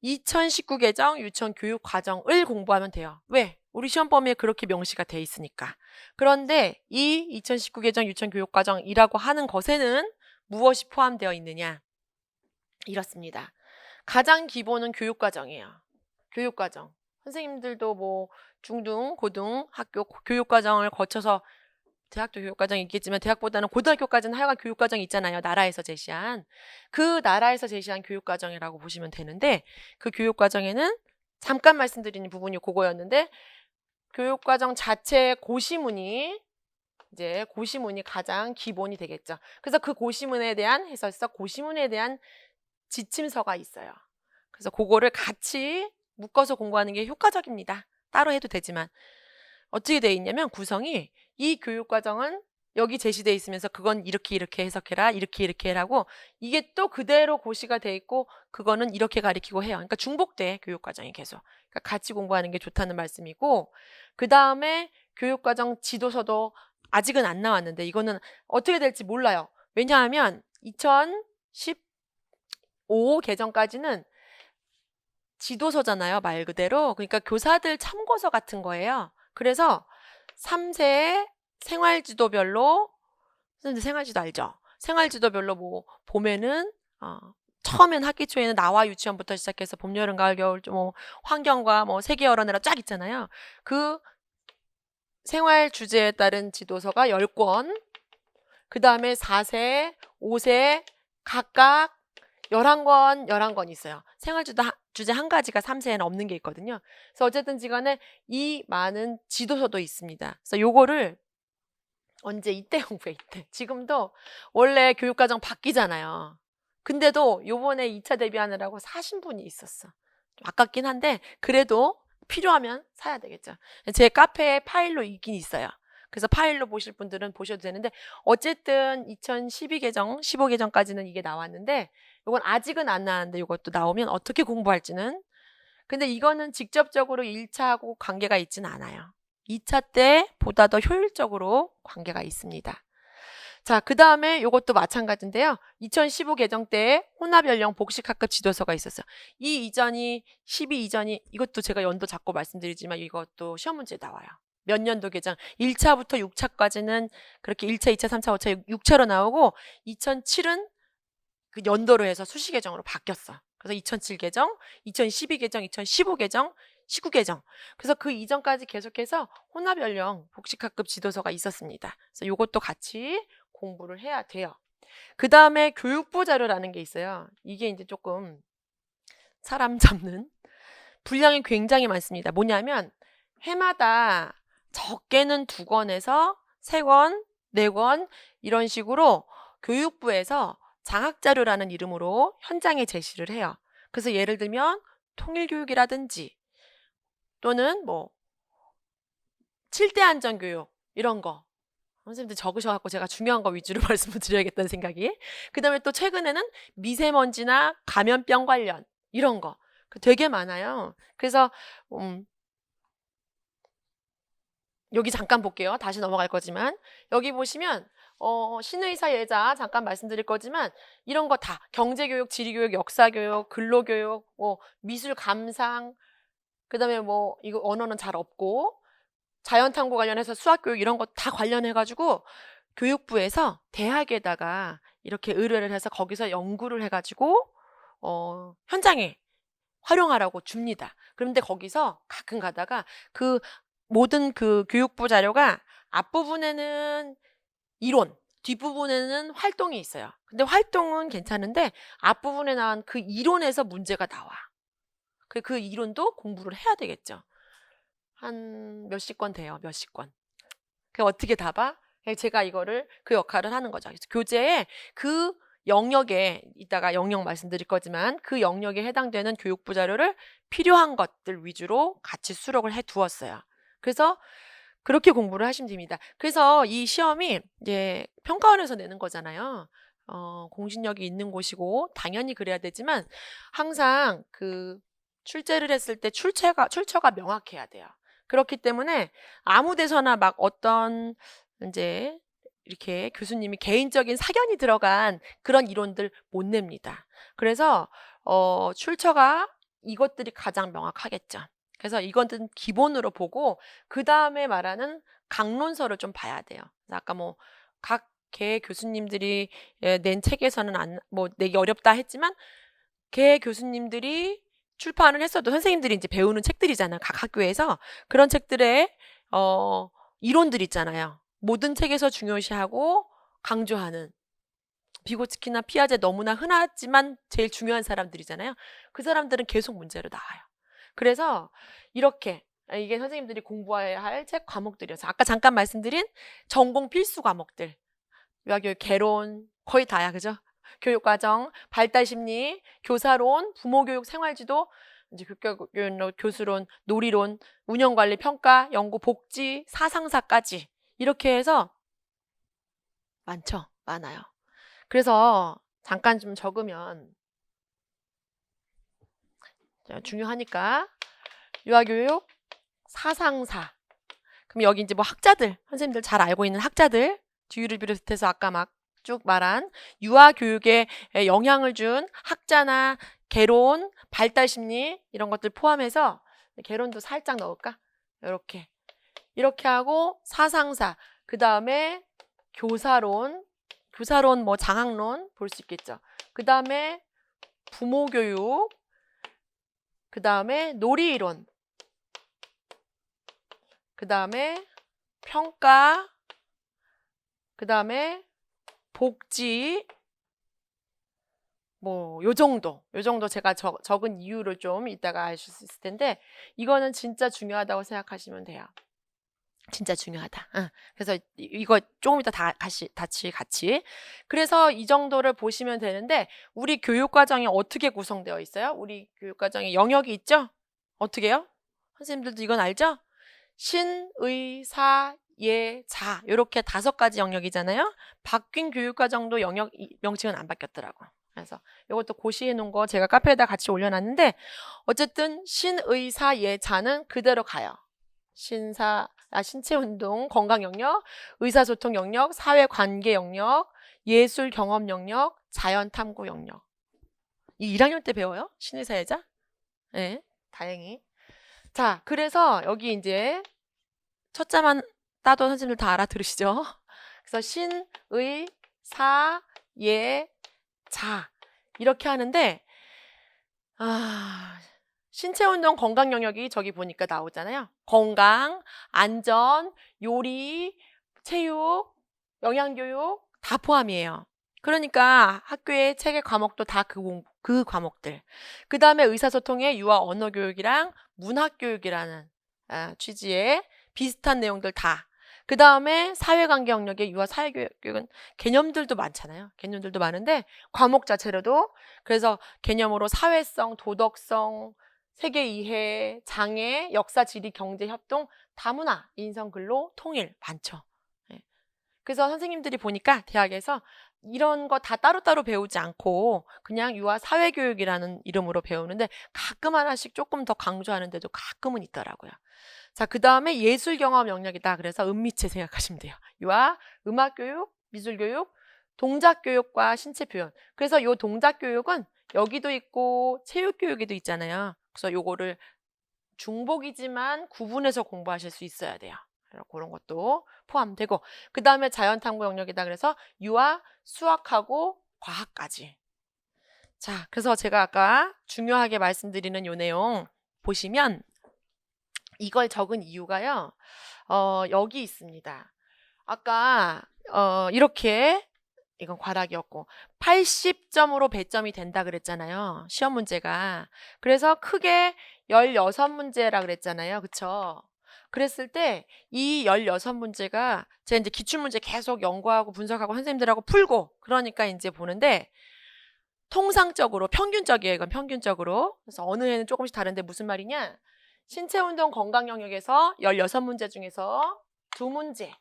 2019 개정 유치원 교육 과정을 공부하면 돼요. 왜? 우리 시험 범위에 그렇게 명시가 돼 있으니까. 그런데 이 2019 개정 유치원 교육 과정이라고 하는 것에는 무엇이 포함되어 있느냐? 이렇습니다. 가장 기본은 교육과정이에요. 교육과정. 선생님들도 뭐 중등, 고등 학교 교육과정을 거쳐서 대학도 교육과정이 있겠지만 대학보다는 고등학교까지는 하여간 교육과정이 있잖아요. 나라에서 제시한. 그 나라에서 제시한 교육과정이라고 보시면 되는데 그 교육과정에는 잠깐 말씀드린 부분이 그거였는데 교육과정 자체 고시문이 이제 고시문이 가장 기본이 되겠죠. 그래서 그 고시문에 대한 해설서, 고시문에 대한 지침서가 있어요. 그래서 그거를 같이 묶어서 공부하는 게 효과적입니다. 따로 해도 되지만 어떻게 돼 있냐면 구성이 이 교육과정은 여기 제시돼 있으면서 그건 이렇게 해석해라, 이렇게 해라고 이게 또 그대로 고시가 돼 있고 그거는 이렇게 가리키고 해요. 그러니까 중복돼 교육과정이 계속. 그러니까 같이 공부하는 게 좋다는 말씀이고 그 다음에 교육과정 지도서도 아직은 안 나왔는데 이거는 어떻게 될지 몰라요. 왜냐하면 2015 개정까지는 지도서잖아요. 말 그대로. 그러니까 교사들 참고서 같은 거예요. 그래서 3세 생활지도별로 선생님 생활지도 알죠? 생활지도별로 뭐 보면은 처음엔 학기 초에는 나와 유치원부터 시작해서 봄, 여름, 가을, 겨울 뭐 환경과 뭐 세계 열어내라 쫙 있잖아요. 그 생활 주제에 따른 지도서가 10권, 그 다음에 4세, 5세 각각 11권 있어요. 생활주제 주제 한 가지가 3세에는 없는 게 있거든요. 그래서 어쨌든지 간에 이 많은 지도서도 있습니다. 그래서 요거를 언제 이때 공부해 이때. 지금도 원래 교육과정 바뀌잖아요. 근데도 요번에 2차 대비하느라고 사신 분이 있었어. 좀 아깝긴 한데 그래도 필요하면 사야 되겠죠. 제 카페에 파일로 있긴 있어요. 그래서 파일로 보실 분들은 보셔도 되는데 어쨌든 2012 개정, 15 개정까지는 이게 나왔는데 이건 아직은 안 나왔는데 이것도 나오면 어떻게 공부할지는 근데 이거는 직접적으로 1차하고 관계가 있지는 않아요. 2차 때보다 더 효율적으로 관계가 있습니다. 자, 그 다음에 이것도 마찬가지인데요. 2015 개정 때 혼합연령 복식학급 지도서가 있었어요. 이 이전이 12 이전이 이것도 제가 연도 잡고 말씀드리지만 이것도 시험 문제에 나와요. 몇 년도 개정 1차부터 6차까지는 그렇게 1차, 2차, 3차, 5차, 6차로 나오고 2007은 그 연도로 해서 수시 개정으로 바뀌었어. 그래서 2007 개정, 2012 개정, 2015 개정, 19 개정. 그래서 그 이전까지 계속해서 혼합연령 복식학급 지도서가 있었습니다. 그래서 이것도 같이 공부를 해야 돼요. 그 다음에 교육부 자료라는 게 있어요. 이게 이제 조금 사람 잡는 분량이 굉장히 많습니다. 뭐냐면 해마다 적게는 2권에서 3권, 4권 이런 식으로 교육부에서 장학자료라는 이름으로 현장에 제시를 해요. 그래서 예를 들면 통일교육이라든지 또는 뭐 7대 안전교육 이런 거 선생님들 적으셔갖고 제가 중요한 거 위주로 말씀을 드려야겠다는 생각이 그 다음에 또 최근에는 미세먼지나 감염병 관련 이런 거 되게 많아요. 그래서 여기 잠깐 볼게요. 다시 넘어갈 거지만 여기 보시면 신의사 예자 잠깐 말씀드릴 거지만 이런 거 다 경제교육, 지리교육, 역사교육, 근로교육, 뭐 미술 감상 그 다음에 뭐 이거 언어는 잘 없고 자연탐구 관련해서 수학교육 이런 거 다 관련해가지고 교육부에서 대학에다가 이렇게 의뢰를 해서 거기서 연구를 해가지고 현장에 활용하라고 줍니다. 그런데 거기서 가끔 가다가 그 모든 그 교육부 자료가 앞부분에는 이론, 뒷부분에는 활동이 있어요. 근데 활동은 괜찮은데 앞부분에 나온 그 이론에서 문제가 나와. 그 이론도 공부를 해야 되겠죠. 한 몇십 권 돼요. 몇십 권. 그 어떻게 다 봐? 제가 이거를 그 역할을 하는 거죠. 그래서 교재에 그 영역에 이따가 영역 말씀드릴 거지만 그 영역에 해당되는 교육부 자료를 필요한 것들 위주로 같이 수록을 해 두었어요. 그래서 그렇게 공부를 하시면 됩니다. 그래서 이 시험이 이제 평가원에서 내는 거잖아요. 공신력이 있는 곳이고 당연히 그래야 되지만 항상 그 출제를 했을 때 출처가 명확해야 돼요. 그렇기 때문에 아무 데서나 막 어떤 이제 이렇게 교수님이 개인적인 사견이 들어간 그런 이론들 못 냅니다. 그래서 출처가 이것들이 가장 명확하겠죠. 그래서 이것은 기본으로 보고 그 다음에 말하는 강론서를 좀 봐야 돼요. 아까 뭐 각 개 교수님들이 낸 책에서는 뭐 내기 어렵다 했지만 개 교수님들이 출판을 했어도 선생님들이 이제 배우는 책들이잖아요. 각 학교에서 그런 책들의 이론들 있잖아요. 모든 책에서 중요시하고 강조하는 비고츠키나 피아제 너무나 흔하지만 제일 중요한 사람들이잖아요. 그 사람들은 계속 문제로 나와요. 그래서 이렇게 이게 선생님들이 공부해야 할 책 과목들이어서 아까 잠깐 말씀드린 전공 필수 과목들 유아교육 개론 거의 다야 그죠? 교육과정, 발달심리, 교사론, 부모교육 생활지도, 이제 교수론, 놀이론, 운영관리 평가, 연구 복지, 사상사까지 이렇게 해서 많죠? 많아요. 그래서 잠깐 좀 적으면 중요하니까 유아교육, 사상사. 그럼 여기 이제 뭐 학자들, 선생님들 잘 알고 있는 학자들, 주유를 비롯해서 아까 막 쭉 말한 유아교육에 영향을 준 학자나 개론, 발달심리 이런 것들 포함해서 개론도 살짝 넣을까? 이렇게 하고 사상사, 그 다음에 교사론 뭐 장학론 볼 수 있겠죠. 그 다음에 부모교육, 그 다음에 놀이이론, 그 다음에 평가, 그 다음에 복지, 뭐 요 정도 제가 적은 이유를 좀 이따가 아실 수 있을 텐데 이거는 진짜 중요하다고 생각하시면 돼요. 진짜 중요하다. 그래서 이거 조금 이따 같이. 그래서 이 정도를 보시면 되는데 우리 교육과정이 어떻게 구성되어 있어요? 우리 교육과정에 영역이 있죠? 어떻게요? 선생님들도 이건 알죠? 신, 의, 사, 예, 자 이렇게 5가지 영역이잖아요. 바뀐 교육과정도 영역 명칭은 안 바뀌었더라고. 그래서 이것도 고시해 놓은 거 제가 카페에다 같이 올려놨는데 어쨌든 신, 의, 사, 예, 자는 그대로 가요. 신체운동, 건강 영역, 의사소통 영역, 사회관계 영역, 예술 경험 영역, 자연탐구 영역. 이 1학년 때 배워요? 신의사회자? 네, 다행히. 자, 그래서 여기 이제 첫자만 따도 선생님들 다 알아들으시죠? 그래서 신, 의, 사, 예, 자 이렇게 하는데 신체운동 건강 영역이 저기 보니까 나오잖아요. 건강, 안전, 요리, 체육, 영양교육 다 포함이에요. 그러니까 학교의 체계 과목도 다 그 과목들. 그 다음에 의사소통의 유아 언어교육이랑 문학교육이라는 취지의 비슷한 내용들 다. 그 다음에 사회관계 영역의 유아 사회교육은 개념들도 많잖아요. 개념들도 많은데 과목 자체로도 그래서 개념으로 사회성, 도덕성, 세계 이해, 장애, 역사, 지리, 경제, 협동, 다문화, 인성, 근로, 통일 많죠. 그래서 선생님들이 보니까 대학에서 이런 거 다 따로따로 배우지 않고 그냥 유아 사회교육이라는 이름으로 배우는데 가끔 하나씩 조금 더 강조하는 데도 가끔은 있더라고요. 자, 그 다음에 예술 경험 영역이다. 그래서 은미체 생각하시면 돼요. 유아, 음악교육, 미술교육, 동작교육과 신체표현. 그래서 요 동작교육은 여기도 있고 체육교육에도 있잖아요. 그래서 요거를 중복이지만 구분해서 공부하실 수 있어야 돼요. 그런 것도 포함되고 그 다음에 자연탐구 영역이다. 그래서 유아, 수학하고 과학까지. 자, 그래서 제가 아까 중요하게 말씀드리는 요 내용 보시면 이걸 적은 이유가요. 여기 있습니다. 아까 이렇게 이건 과락이었고 80점으로 배점이 된다 그랬잖아요. 시험 문제가. 그래서 크게 16문제라 그랬잖아요. 그쵸? 그랬을 때 이 16문제가 제가 이제 기출문제 계속 연구하고 분석하고 선생님들하고 풀고 그러니까 이제 보는데 통상적으로 평균적이에요. 이건 평균적으로. 그래서 어느 해는 조금씩 다른데 무슨 말이냐? 신체운동 건강 영역에서 16문제 중에서 2문제.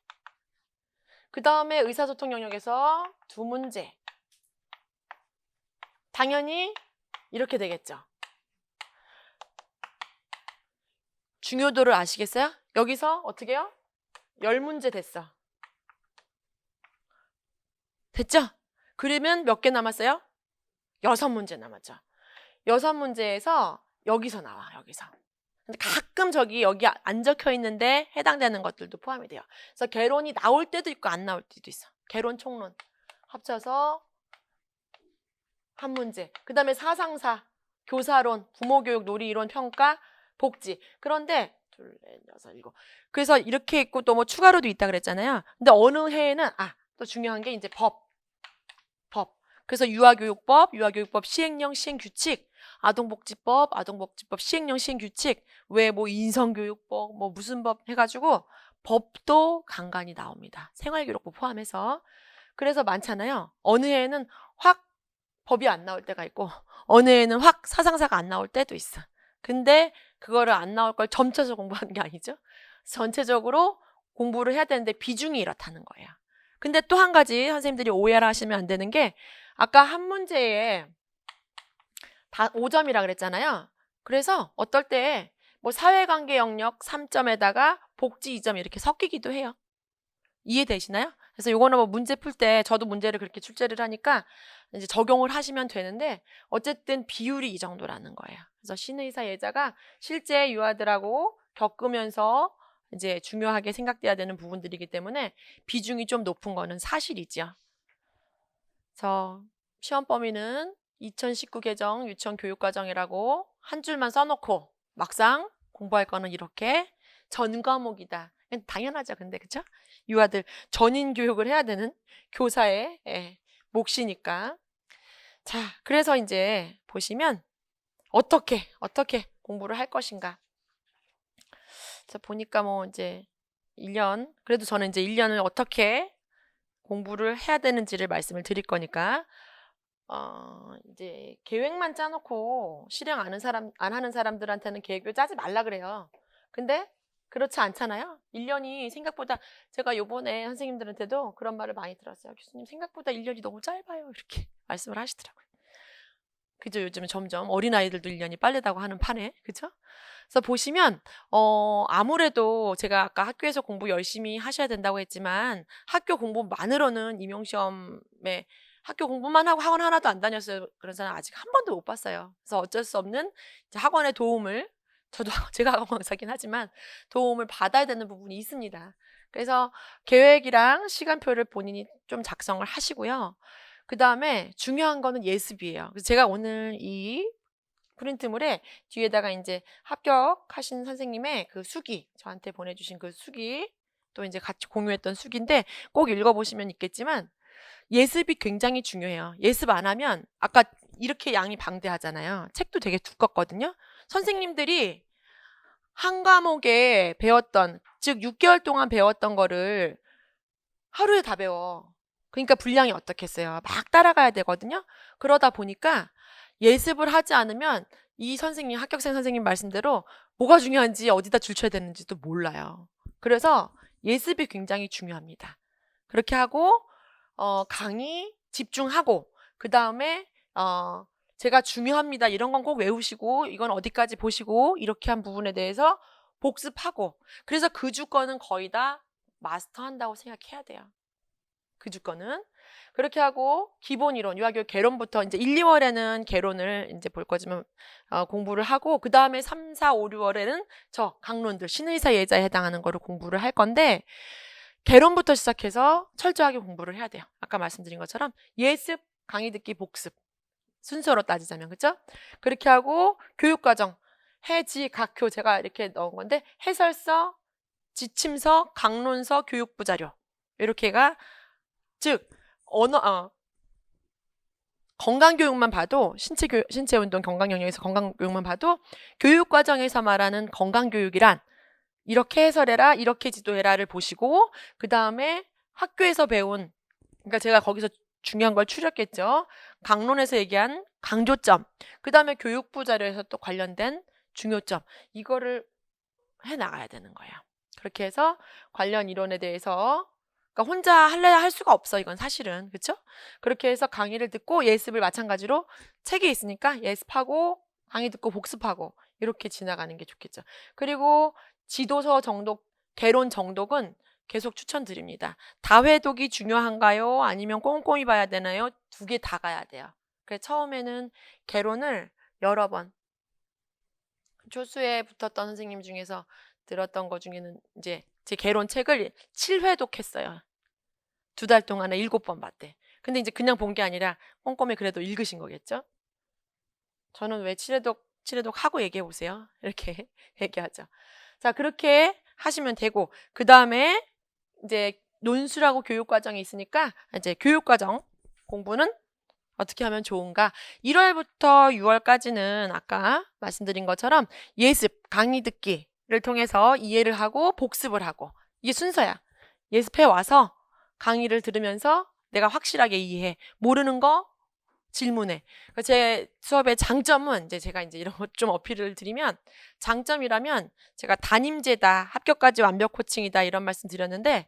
그 다음에 의사소통 영역에서 2문제. 당연히 이렇게 되겠죠. 중요도를 아시겠어요? 여기서 어떻게 해요? 10문제 됐어. 됐죠? 그러면 몇 개 남았어요? 6문제 남았죠. 6문제에서 여기서 나와, 여기서. 근데 가끔 여기 안 적혀 있는데 해당되는 것들도 포함이 돼요. 그래서 개론이 나올 때도 있고 안 나올 때도 있어. 개론, 총론 합쳐서 한 문제. 그 다음에 사상사, 교사론, 부모교육, 놀이이론, 평가, 복지. 그런데 둘, 넷, 여섯, 일곱. 그래서 이렇게 있고 또 뭐 추가로도 있다 그랬잖아요. 근데 어느 해에는 또 중요한 게 이제 법. 그래서 유아교육법 시행령 시행규칙, 아동복지법 시행령 시행규칙, 왜 뭐 인성교육법, 뭐 무슨 법 해가지고 법도 간간히 나옵니다. 생활기록부 포함해서. 그래서 많잖아요. 어느 해에는 확 법이 안 나올 때가 있고, 어느 해에는 확 사상사가 안 나올 때도 있어. 근데 그거를 안 나올 걸 점쳐서 공부하는 게 아니죠. 전체적으로 공부를 해야 되는데 비중이 이렇다는 거예요. 근데 또 한 가지 선생님들이 오해를 하시면 안 되는 게, 아까 한 문제에 다 5점이라 그랬잖아요. 그래서 어떨 때 뭐 사회관계 영역 3점에다가 복지 2점 이렇게 섞이기도 해요. 이해되시나요? 그래서 요거는 뭐 문제 풀 때 저도 문제를 그렇게 출제를 하니까 이제 적용을 하시면 되는데, 어쨌든 비율이 이 정도라는 거예요. 그래서 신의사 예자가 실제 유아들하고 겪으면서 이제 중요하게 생각돼야 되는 부분들이기 때문에 비중이 좀 높은 거는 사실이죠. 그래서 시험 범위는 2019 개정 유치원 교육과정이라고 한 줄만 써놓고 막상 공부할 거는 이렇게 전 과목이다. 당연하죠. 근데 그쵸? 유아들 전인 교육을 해야 되는 교사의 몫이니까. 자, 그래서 이제 보시면 어떻게 공부를 할 것인가. 자, 보니까 뭐 이제 1년, 그래도 저는 이제 1년을 어떻게 공부를 해야 되는지를 말씀을 드릴 거니까, 이제 계획만 짜놓고 실행 안 하는 사람들한테는 계획을 짜지 말라 그래요. 근데 그렇지 않잖아요. 1년이 생각보다, 제가 요번에 선생님들한테도 그런 말을 많이 들었어요. 교수님, 생각보다 1년이 너무 짧아요. 이렇게 말씀을 하시더라고요. 그죠? 요즘은 점점 어린아이들도 1년이 빠르다고 하는 판에, 그죠? 그래서 보시면 아무래도 제가 아까 학교에서 공부 열심히 하셔야 된다고 했지만, 학교 공부만으로는 임용시험에 학교 공부만 하고 학원 하나도 안 다녔어요. 그런 사람 아직 한 번도 못 봤어요. 그래서 어쩔 수 없는 이제 학원의 도움을, 저도 제가 학원 강사긴 하지만 도움을 받아야 되는 부분이 있습니다. 그래서 계획이랑 시간표를 본인이 좀 작성을 하시고요. 그 다음에 중요한 거는 예습이에요. 그래서 제가 오늘 이 프린트물에 뒤에다가 이제 합격하신 선생님의 그 수기, 저한테 보내주신 그 수기, 또 이제 같이 공유했던 수기인데 꼭 읽어보시면 있겠지만, 예습이 굉장히 중요해요. 예습 안 하면, 아까 이렇게 양이 방대하잖아요. 책도 되게 두껍거든요. 선생님들이 한 과목에 배웠던, 즉 6개월 동안 배웠던 거를 하루에 다 배워. 그러니까 분량이 어떻겠어요. 막 따라가야 되거든요. 그러다 보니까 예습을 하지 않으면 이 선생님, 합격생 선생님 말씀대로 뭐가 중요한지 어디다 줄쳐야 되는지도 몰라요. 그래서 예습이 굉장히 중요합니다. 그렇게 하고 강의 집중하고, 그 다음에 제가 중요합니다. 이런 건 꼭 외우시고, 이건 어디까지 보시고, 이렇게 한 부분에 대해서 복습하고, 그래서 그 주권은 거의 다 마스터한다고 생각해야 돼요. 그 주권은. 그렇게 하고 기본 이론, 유아교육 개론부터 이제 1, 2월에는 개론을 이제 볼 거지만 공부를 하고, 그 다음에 3, 4, 5, 6월에는 저 강론들, 신의사 예자에 해당하는 거를 공부를 할 건데, 개론부터 시작해서 철저하게 공부를 해야 돼요. 아까 말씀드린 것처럼 예습, 강의 듣기, 복습 순서로 따지자면, 그렇죠? 그렇게 하고 교육과정, 해지, 각교 제가 이렇게 넣은 건데, 해설서, 지침서, 강론서, 교육부 자료, 이렇게가, 즉 건강교육만 봐도, 신체운동 건강 영역에서 건강교육만 봐도 교육과정에서 말하는 건강교육이란 이렇게 해설해라, 이렇게 지도해라를 보시고, 그 다음에 학교에서 배운, 그러니까 제가 거기서 중요한 걸 추렸겠죠. 강론에서 얘기한 강조점, 그 다음에 교육부 자료에서 또 관련된 중요점, 이거를 해나가야 되는 거예요. 그렇게 해서 관련 이론에 대해서, 그러니까 혼자 할 수가 없어, 이건 사실은. 그렇죠? 그렇게 해서 강의를 듣고 예습을 마찬가지로 책이 있으니까 예습하고 강의 듣고 복습하고 이렇게 지나가는 게 좋겠죠. 그리고 지도서 정독, 개론 정독은 계속 추천드립니다. 다회독이 중요한가요? 아니면 꼼꼼히 봐야 되나요? 두 개 다 가야 돼요. 그래서 처음에는 개론을 여러 번, 초수에 붙었던 선생님 중에서 들었던 것 중에는 이제 제 개론 책을 7회독 했어요. 2달 동안에 7번 봤대. 근데 이제 그냥 본 게 아니라 꼼꼼히 그래도 읽으신 거겠죠? 저는 왜 7회독 하고 얘기해 보세요. 이렇게 얘기하죠. 자, 그렇게 하시면 되고, 그 다음에 이제 논술하고 교육과정이 있으니까 이제 교육과정 공부는 어떻게 하면 좋은가? 1월부터 6월까지는 아까 말씀드린 것처럼 예습, 강의 듣기를 통해서 이해를 하고 복습을 하고, 이게 순서야. 예습해 와서 강의를 들으면서 내가 확실하게 이해해. 모르는 거 질문해. 제 수업의 장점은 이제 제가 이제 이런 것 좀 어필을 드리면, 장점이라면 제가 담임제다, 합격까지 완벽 코칭이다 이런 말씀 드렸는데,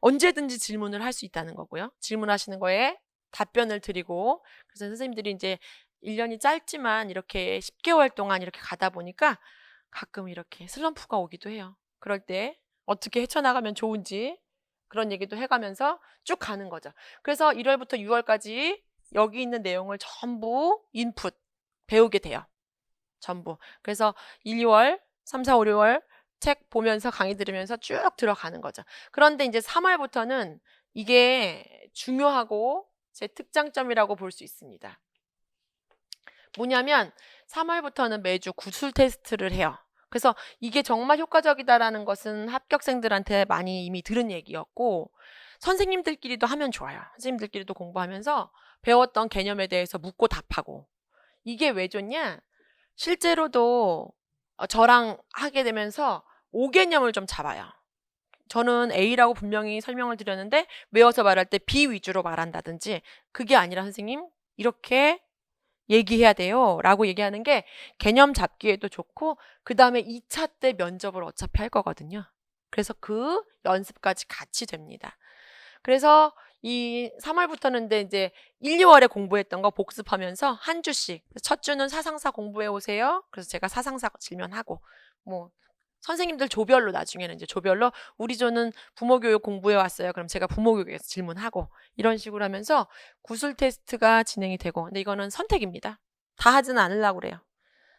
언제든지 질문을 할 수 있다는 거고요. 질문하시는 거에 답변을 드리고, 그래서 선생님들이 이제 1년이 짧지만 이렇게 10개월 동안 이렇게 가다 보니까 가끔 이렇게 슬럼프가 오기도 해요. 그럴 때 어떻게 헤쳐나가면 좋은지 그런 얘기도 해가면서 쭉 가는 거죠. 그래서 1월부터 6월까지 여기 있는 내용을 전부 인풋 배우게 돼요. 전부. 그래서 1, 2월, 3, 4, 5, 6월 책 보면서 강의 들으면서 쭉 들어가는 거죠. 그런데 이제 3월부터는 이게 중요하고 제 특장점이라고 볼 수 있습니다. 뭐냐면 3월부터는 매주 구술 테스트를 해요. 그래서 이게 정말 효과적이다라는 것은 합격생들한테 많이 이미 들은 얘기였고, 선생님들끼리도 하면 좋아요. 선생님들끼리도 공부하면서 배웠던 개념에 대해서 묻고 답하고. 이게 왜 좋냐? 실제로도 저랑 하게 되면서 5개념을 좀 잡아요. 저는 A라고 분명히 설명을 드렸는데 외워서 말할 때 B 위주로 말한다든지, 그게 아니라 선생님 이렇게 얘기해야 돼요 라고 얘기하는 게 개념 잡기에도 좋고, 그 다음에 2차 때 면접을 어차피 할 거거든요. 그래서 그 연습까지 같이 됩니다. 그래서 이 3월부터는 이제 1, 2월에 공부했던 거 복습하면서 한 주씩, 첫 주는 사상사 공부해 오세요. 그래서 제가 사상사 질문하고, 뭐 선생님들 조별로 나중에는 이제 조별로 우리 조는 부모교육 공부해 왔어요. 그럼 제가 부모교육에서 질문하고, 이런 식으로 하면서 구술 테스트가 진행이 되고, 근데 이거는 선택입니다. 다 하지는 않으려고 그래요.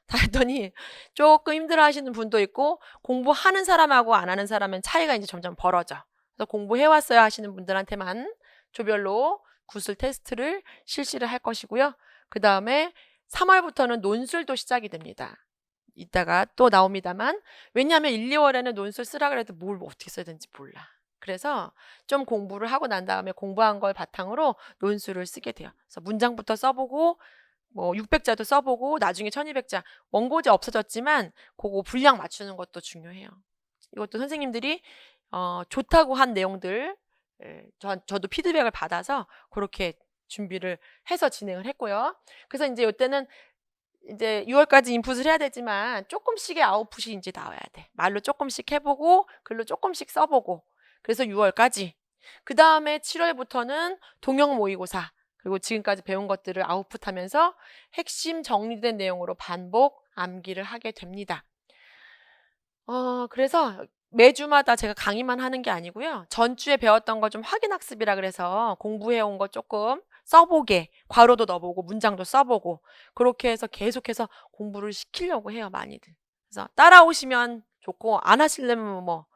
다 했더니 조금 힘들어 하시는 분도 있고, 공부하는 사람하고 안 하는 사람은 차이가 이제 점점 벌어져. 그래서 공부해 왔어요 하시는 분들한테만 조별로 구술 테스트를 실시를 할 것이고요. 그 다음에 3월부터는 논술도 시작이 됩니다. 이따가 또 나옵니다만, 왜냐하면 1, 2월에는 논술 쓰라 그래도 뭘 어떻게 써야 되는지 몰라. 그래서 좀 공부를 하고 난 다음에 공부한 걸 바탕으로 논술을 쓰게 돼요. 그래서 문장부터 써보고, 뭐 600자도 써보고, 나중에 1200자 원고지 없어졌지만 그거 분량 맞추는 것도 중요해요. 이것도 선생님들이 좋다고 한 내용들, 저도 피드백을 받아서 그렇게 준비를 해서 진행을 했고요. 그래서 이제 이때는 이제 6월까지 인풋을 해야 되지만 조금씩의 아웃풋이 이제 나와야 돼. 말로 조금씩 해보고 글로 조금씩 써보고. 그래서 6월까지. 그 다음에 7월부터는 동영 모의고사, 그리고 지금까지 배운 것들을 아웃풋하면서 핵심 정리된 내용으로 반복 암기를 하게 됩니다. 그래서 매주마다 제가 강의만 하는 게 아니고요. 전주에 배웠던 거 좀 확인학습이라 그래서 공부해온 거 조금 써보게, 괄호도 넣어보고 문장도 써보고, 그렇게 해서 계속해서 공부를 시키려고 해요, 많이들. 그래서 따라오시면 좋고, 안 하시려면 뭐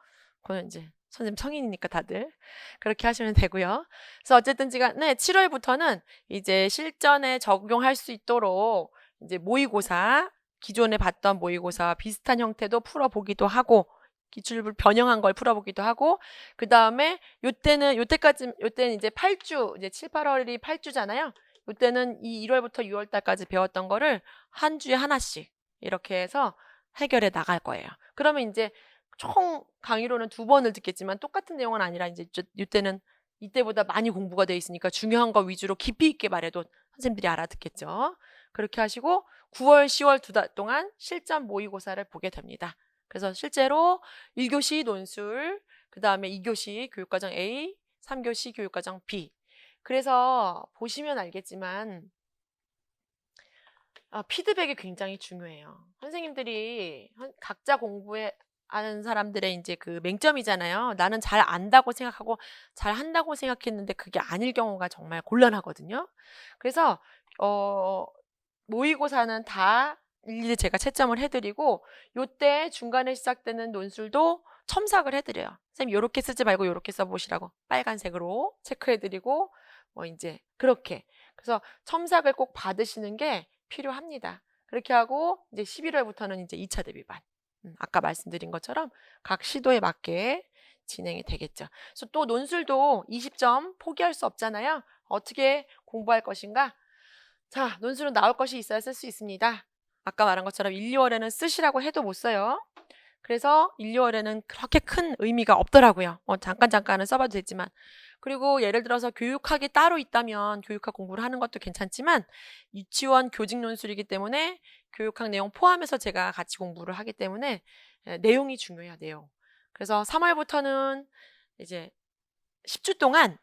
그건 이제 선생님 성인이니까 다들 그렇게 하시면 되고요. 그래서 어쨌든 간에 7월부터는 이제 실전에 적용할 수 있도록 이제 모의고사, 기존에 봤던 모의고사와 비슷한 형태도 풀어보기도 하고, 기출을 변형한 걸 풀어보기도 하고, 그 다음에 요때는 이제 8주, 이제 7, 8월이 8주잖아요. 요때는 이 1월부터 6월 달까지 배웠던 거를 한 주에 하나씩 이렇게 해서 해결해 나갈 거예요. 그러면 이제 총 강의로는 2번을 듣겠지만 똑같은 내용은 아니라 이제 이때는 이때보다 많이 공부가 돼 있으니까 중요한 거 위주로 깊이 있게 말해도 선생님들이 알아듣겠죠. 그렇게 하시고 9월, 10월 2달 동안 실전 모의고사를 보게 됩니다. 그래서 실제로 1교시 논술, 그 다음에 2교시 교육과정 A, 3교시 교육과정 B. 그래서 보시면 알겠지만 피드백이 굉장히 중요해요. 선생님들이 각자 공부에 아는 사람들의 이제 그 맹점이잖아요. 나는 잘 안다고 생각하고 잘 한다고 생각했는데 그게 아닐 경우가 정말 곤란하거든요. 그래서 모의고사는 다 일일이 제가 채점을 해드리고, 요때 중간에 시작되는 논술도 첨삭을 해드려요. 선생님 요렇게 쓰지 말고 요렇게 써보시라고 빨간색으로 체크해드리고, 뭐 이제 그렇게. 그래서 첨삭을 꼭 받으시는 게 필요합니다. 그렇게 하고 이제 11월부터는 이제 2차 대비반. 아까 말씀드린 것처럼 각 시도에 맞게 진행이 되겠죠. 그래서 또 논술도 20점 포기할 수 없잖아요. 어떻게 공부할 것인가? 자, 논술은 나올 것이 있어야 쓸 수 있습니다. 아까 말한 것처럼 1, 2월에는 쓰시라고 해도 못 써요. 그래서 1, 2월에는 그렇게 큰 의미가 없더라고요. 잠깐은 써봐도 되지만. 그리고 예를 들어서 교육학이 따로 있다면 교육학 공부를 하는 것도 괜찮지만 유치원 교직 논술이기 때문에 교육학 내용 포함해서 제가 같이 공부를 하기 때문에 내용이 중요해요, 내용. 그래서 3월부터는 이제 10주 동안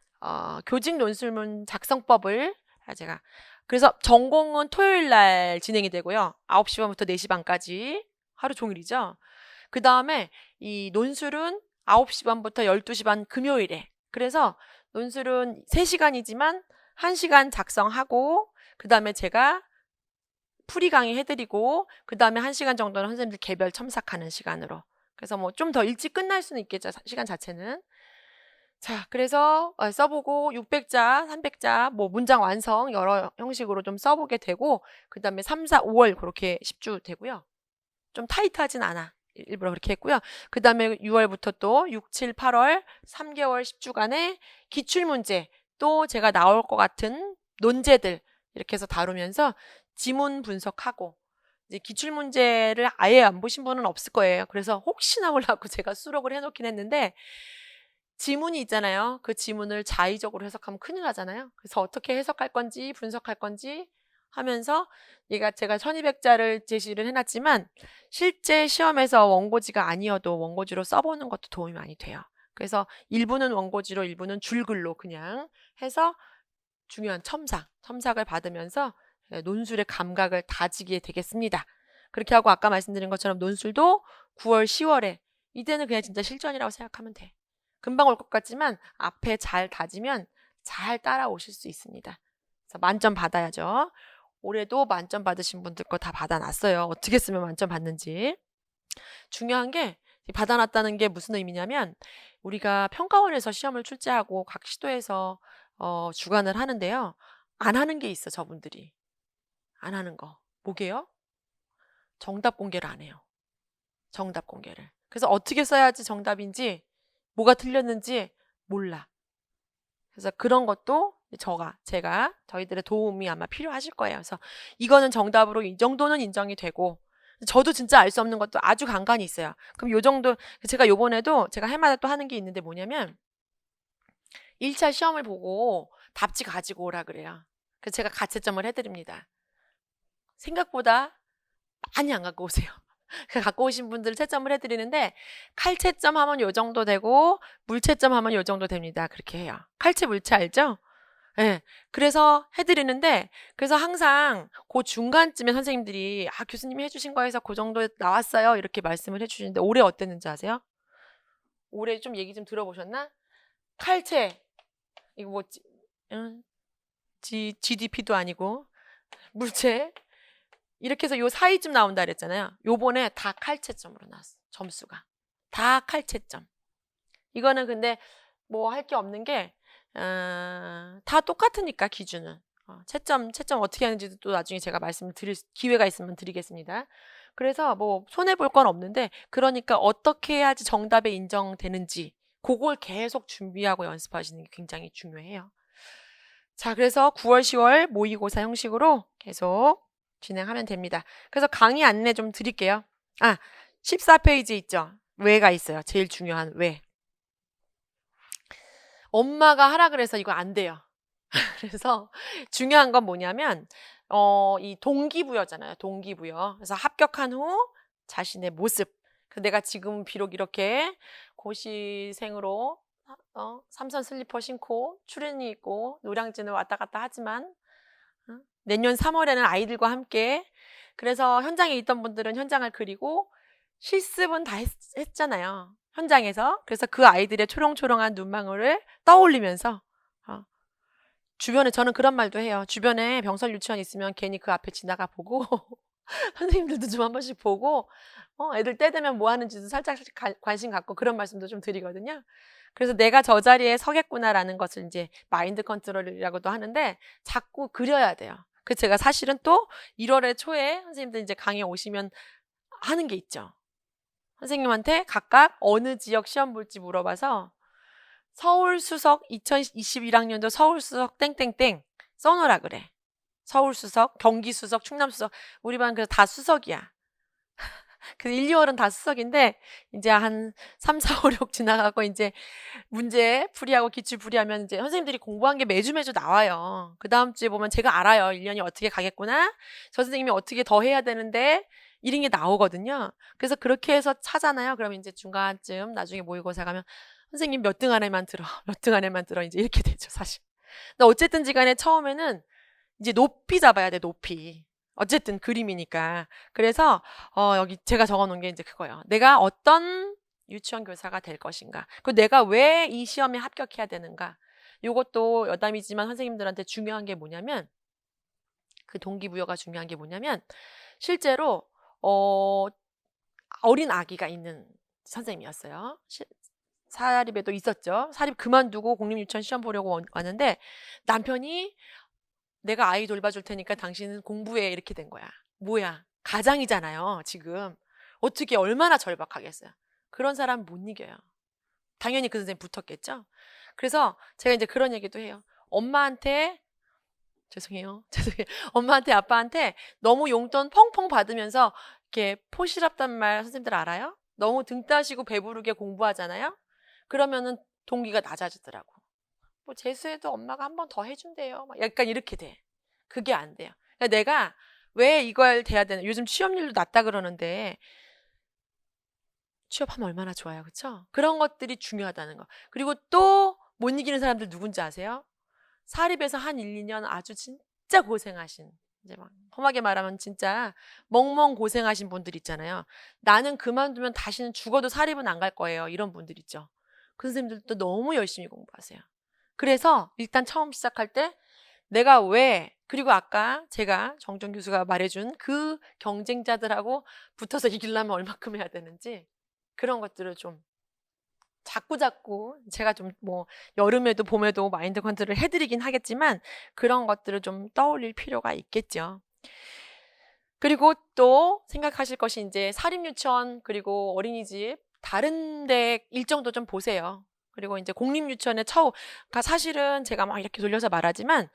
교직 논술문 작성법을 제가 그래서 전공은 토요일 날 진행이 되고요. 9시 반부터 4시 반까지 하루 종일이죠. 그 다음에 이 논술은 9시 반부터 12시 반 금요일에. 그래서 논술은 3시간이지만 1시간 작성하고 그 다음에 제가 풀이 강의 해드리고 그 다음에 1시간 정도는 선생님들 개별 첨삭하는 시간으로. 그래서 뭐 좀 더 일찍 끝날 수는 있겠죠. 시간 자체는. 자, 그래서 써보고 600자, 300자, 뭐 문장 완성 여러 형식으로 좀 써보게 되고 그 다음에 3, 4, 5월 그렇게 10주 되고요. 좀 타이트하진 않아. 일부러 그렇게 했고요. 그 다음에 6월부터 또 6, 7, 8월 3개월 10주간의 기출문제 또 제가 나올 것 같은 논제들 이렇게 해서 다루면서 지문 분석하고 이제 기출문제를 아예 안 보신 분은 없을 거예요. 그래서 혹시나 몰라고 제가 수록을 해놓긴 했는데 지문이 있잖아요. 그 지문을 자의적으로 해석하면 큰일 나잖아요. 그래서 어떻게 해석할 건지 분석할 건지 하면서 제가 1200자를 제시를 해놨지만 실제 시험에서 원고지가 아니어도 원고지로 써보는 것도 도움이 많이 돼요. 그래서 일부는 원고지로 일부는 줄글로 그냥 해서 중요한 첨삭을 받으면서 논술의 감각을 다지게 되겠습니다. 그렇게 하고 아까 말씀드린 것처럼 논술도 9월, 10월에 이때는 그냥 진짜 실전이라고 생각하면 돼. 금방 올 것 같지만 앞에 잘 다지면 잘 따라오실 수 있습니다. 그래서 만점 받아야죠. 올해도 만점 받으신 분들 거 다 받아놨어요. 어떻게 쓰면 만점 받는지. 중요한 게 받아놨다는 게 무슨 의미냐면 우리가 평가원에서 시험을 출제하고 각 시도에서 주관을 하는데요. 안 하는 게 있어, 저분들이. 안 하는 거. 뭐게요? 정답 공개를 안 해요. 정답 공개를. 그래서 어떻게 써야지 정답인지 뭐가 틀렸는지 몰라. 그래서 그런 것도 제가 저희들의 도움이 아마 필요하실 거예요. 그래서 이거는 정답으로 이 정도는 인정이 되고 저도 진짜 알 수 없는 것도 아주 간간이 있어요. 그럼 요 정도 제가 요번에도 제가 해마다 또 하는 게 있는데 뭐냐면 1차 시험을 보고 답지 가지고 오라 그래요. 그래서 제가 가채점을 해드립니다. 생각보다 많이 안 갖고 오세요. 갖고 오신 분들 채점을 해드리는데 칼채점 하면 요 정도 되고 물채점 하면 요 정도 됩니다. 그렇게 해요. 칼채 물채 알죠? 네. 그래서 해드리는데 그래서 항상 그 중간쯤에 선생님들이 교수님이 해주신 거에서 그 정도 나왔어요 이렇게 말씀을 해주시는데 올해 어땠는지 아세요? 올해 좀 얘기 좀 들어보셨나? 칼채 이거 뭐 GDP도 아니고 물채 이렇게 해서 요 사이쯤 나온다 그랬잖아요. 요번에 다 칼채점으로 나왔어. 점수가. 다 칼채점. 이거는 근데 뭐 할 게 없는 게 다 똑같으니까 기준은. 채점 어떻게 하는지도 또 나중에 제가 말씀을 드릴 기회가 있으면 드리겠습니다. 그래서 뭐 손해볼 건 없는데 그러니까 어떻게 해야지 정답에 인정되는지 그걸 계속 준비하고 연습하시는 게 굉장히 중요해요. 자, 그래서 9월, 10월 모의고사 형식으로 계속 진행하면 됩니다. 그래서 강의 안내 좀 드릴게요. 14페이지 있죠? 왜가 있어요. 제일 중요한 왜. 엄마가 하라 그래서 이거 안 돼요. 그래서 중요한 건 뭐냐면 이 동기부여잖아요. 동기부여. 그래서 합격한 후 자신의 모습. 내가 지금 비록 이렇게 고시생으로 삼선 슬리퍼 신고 추리닝 입고 노량진을 왔다 갔다 하지만 내년 3월에는 아이들과 함께 그래서 현장에 있던 분들은 현장을 그리고 실습은 다 했잖아요. 현장에서. 그래서 그 아이들의 초롱초롱한 눈망울을 떠올리면서 주변에 저는 그런 말도 해요. 주변에 병설 유치원 있으면 괜히 그 앞에 지나가 보고 선생님들도 좀 한 번씩 보고 애들 때 되면 뭐 하는지도 살짝 관심 갖고 그런 말씀도 좀 드리거든요. 그래서 내가 저 자리에 서겠구나라는 것을 이제 마인드 컨트롤이라고도 하는데 자꾸 그려야 돼요. 그래서 제가 사실은 또 1월의 초에 선생님들 이제 강의 오시면 하는 게 있죠. 선생님한테 각각 어느 지역 시험 볼지 물어봐서 서울 수석 2021학년도 서울 수석 땡땡땡 써놓으라 그래. 서울 수석, 경기 수석, 충남 수석. 우리 반 그래서 다 수석이야. 그 1, 2월은 다 수석인데 이제 한 3, 4, 5, 6 지나가고 이제 문제 풀이하고 기출 풀이하면 이제 선생님들이 공부한 게 매주 나와요. 그 다음 주에 보면 제가 알아요. 1년이 어떻게 가겠구나. 저 선생님이 어떻게 더 해야 되는데 이런 게 나오거든요. 그래서 그렇게 해서 차잖아요. 그러면 이제 중간쯤 나중에 모의고사 가면 선생님 몇 등 안에만 들어. 몇 등 안에만 들어. 이제 이렇게 되죠, 사실. 근데 어쨌든지 간에 처음에는 이제 높이 잡아야 돼, 높이. 어쨌든 그림이니까. 그래서 여기 제가 적어놓은 게 이제 그거예요. 내가 어떤 유치원 교사가 될 것인가. 그리고 내가 왜 이 시험에 합격해야 되는가. 이것도 여담이지만 선생님들한테 중요한 게 뭐냐면 그 동기부여가 중요한 게 뭐냐면 실제로 어린 아기가 있는 선생님이었어요. 사립에도 있었죠. 사립 그만두고 공립유치원 시험 보려고 왔는데 남편이 내가 아이 돌봐줄 테니까 당신은 공부해 이렇게 된 거야. 뭐야? 가장이잖아요. 지금. 어떻게 얼마나 절박하겠어요. 그런 사람 못 이겨요. 당연히 그 선생님 붙었겠죠. 그래서 제가 이제 그런 얘기도 해요. 엄마한테 죄송해요. 엄마한테 아빠한테 너무 용돈 펑펑 받으면서 이렇게 포시랍단 말 선생님들 알아요? 너무 등 따시고 배부르게 공부하잖아요. 그러면은 동기가 낮아지더라고. 뭐 재수해도 엄마가 한 번 더 해준대요. 막 약간 이렇게 돼. 그게 안 돼요. 그러니까 내가 왜 이걸 돼야 되나? 요즘 취업률도 낮다 그러는데 취업하면 얼마나 좋아요, 그렇죠? 그런 것들이 중요하다는 거. 그리고 또 못 이기는 사람들 누군지 아세요? 사립에서 한 1, 2년 아주 진짜 고생하신 이제 막 험하게 말하면 진짜 멍멍 고생하신 분들 있잖아요. 나는 그만두면 다시는 죽어도 사립은 안 갈 거예요. 이런 분들 있죠. 그 선생님들도 너무 열심히 공부하세요. 그래서 일단 처음 시작할 때 내가 왜 그리고 아까 제가 정정 교수가 말해준 그 경쟁자들하고 붙어서 이기려면 얼마큼 해야 되는지 그런 것들을 좀 자꾸 제가 좀 뭐 여름에도 봄에도 마인드 컨트롤을 해드리긴 하겠지만 그런 것들을 좀 떠올릴 필요가 있겠죠. 그리고 또 생각하실 것이 이제 사립유치원 그리고 어린이집 다른 데 일정도 좀 보세요. 그리고 이제 공립유치원의 그러니까 사실은 제가 막 이렇게 돌려서 말하지만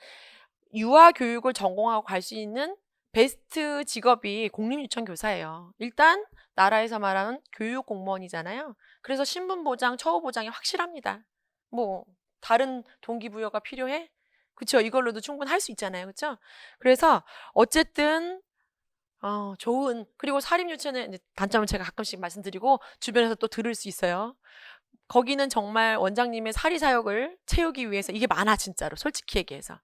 유아교육을 전공하고 갈 수 있는 베스트 직업이 공립유치원 교사예요. 일단 나라에서 말하는 교육 공무원이잖아요. 그래서 신분보장, 처우보장이 확실합니다. 뭐 다른 동기부여가 필요해? 그쵸? 이걸로도 충분히 할 수 있잖아요. 그쵸? 그래서 어쨌든 그리고 사립유치원의 이제 단점을 제가 가끔씩 말씀드리고 주변에서 또 들을 수 있어요. 거기는 정말 원장님의 사리사욕을 채우기 위해서 이게 많아 진짜로 솔직히 얘기해서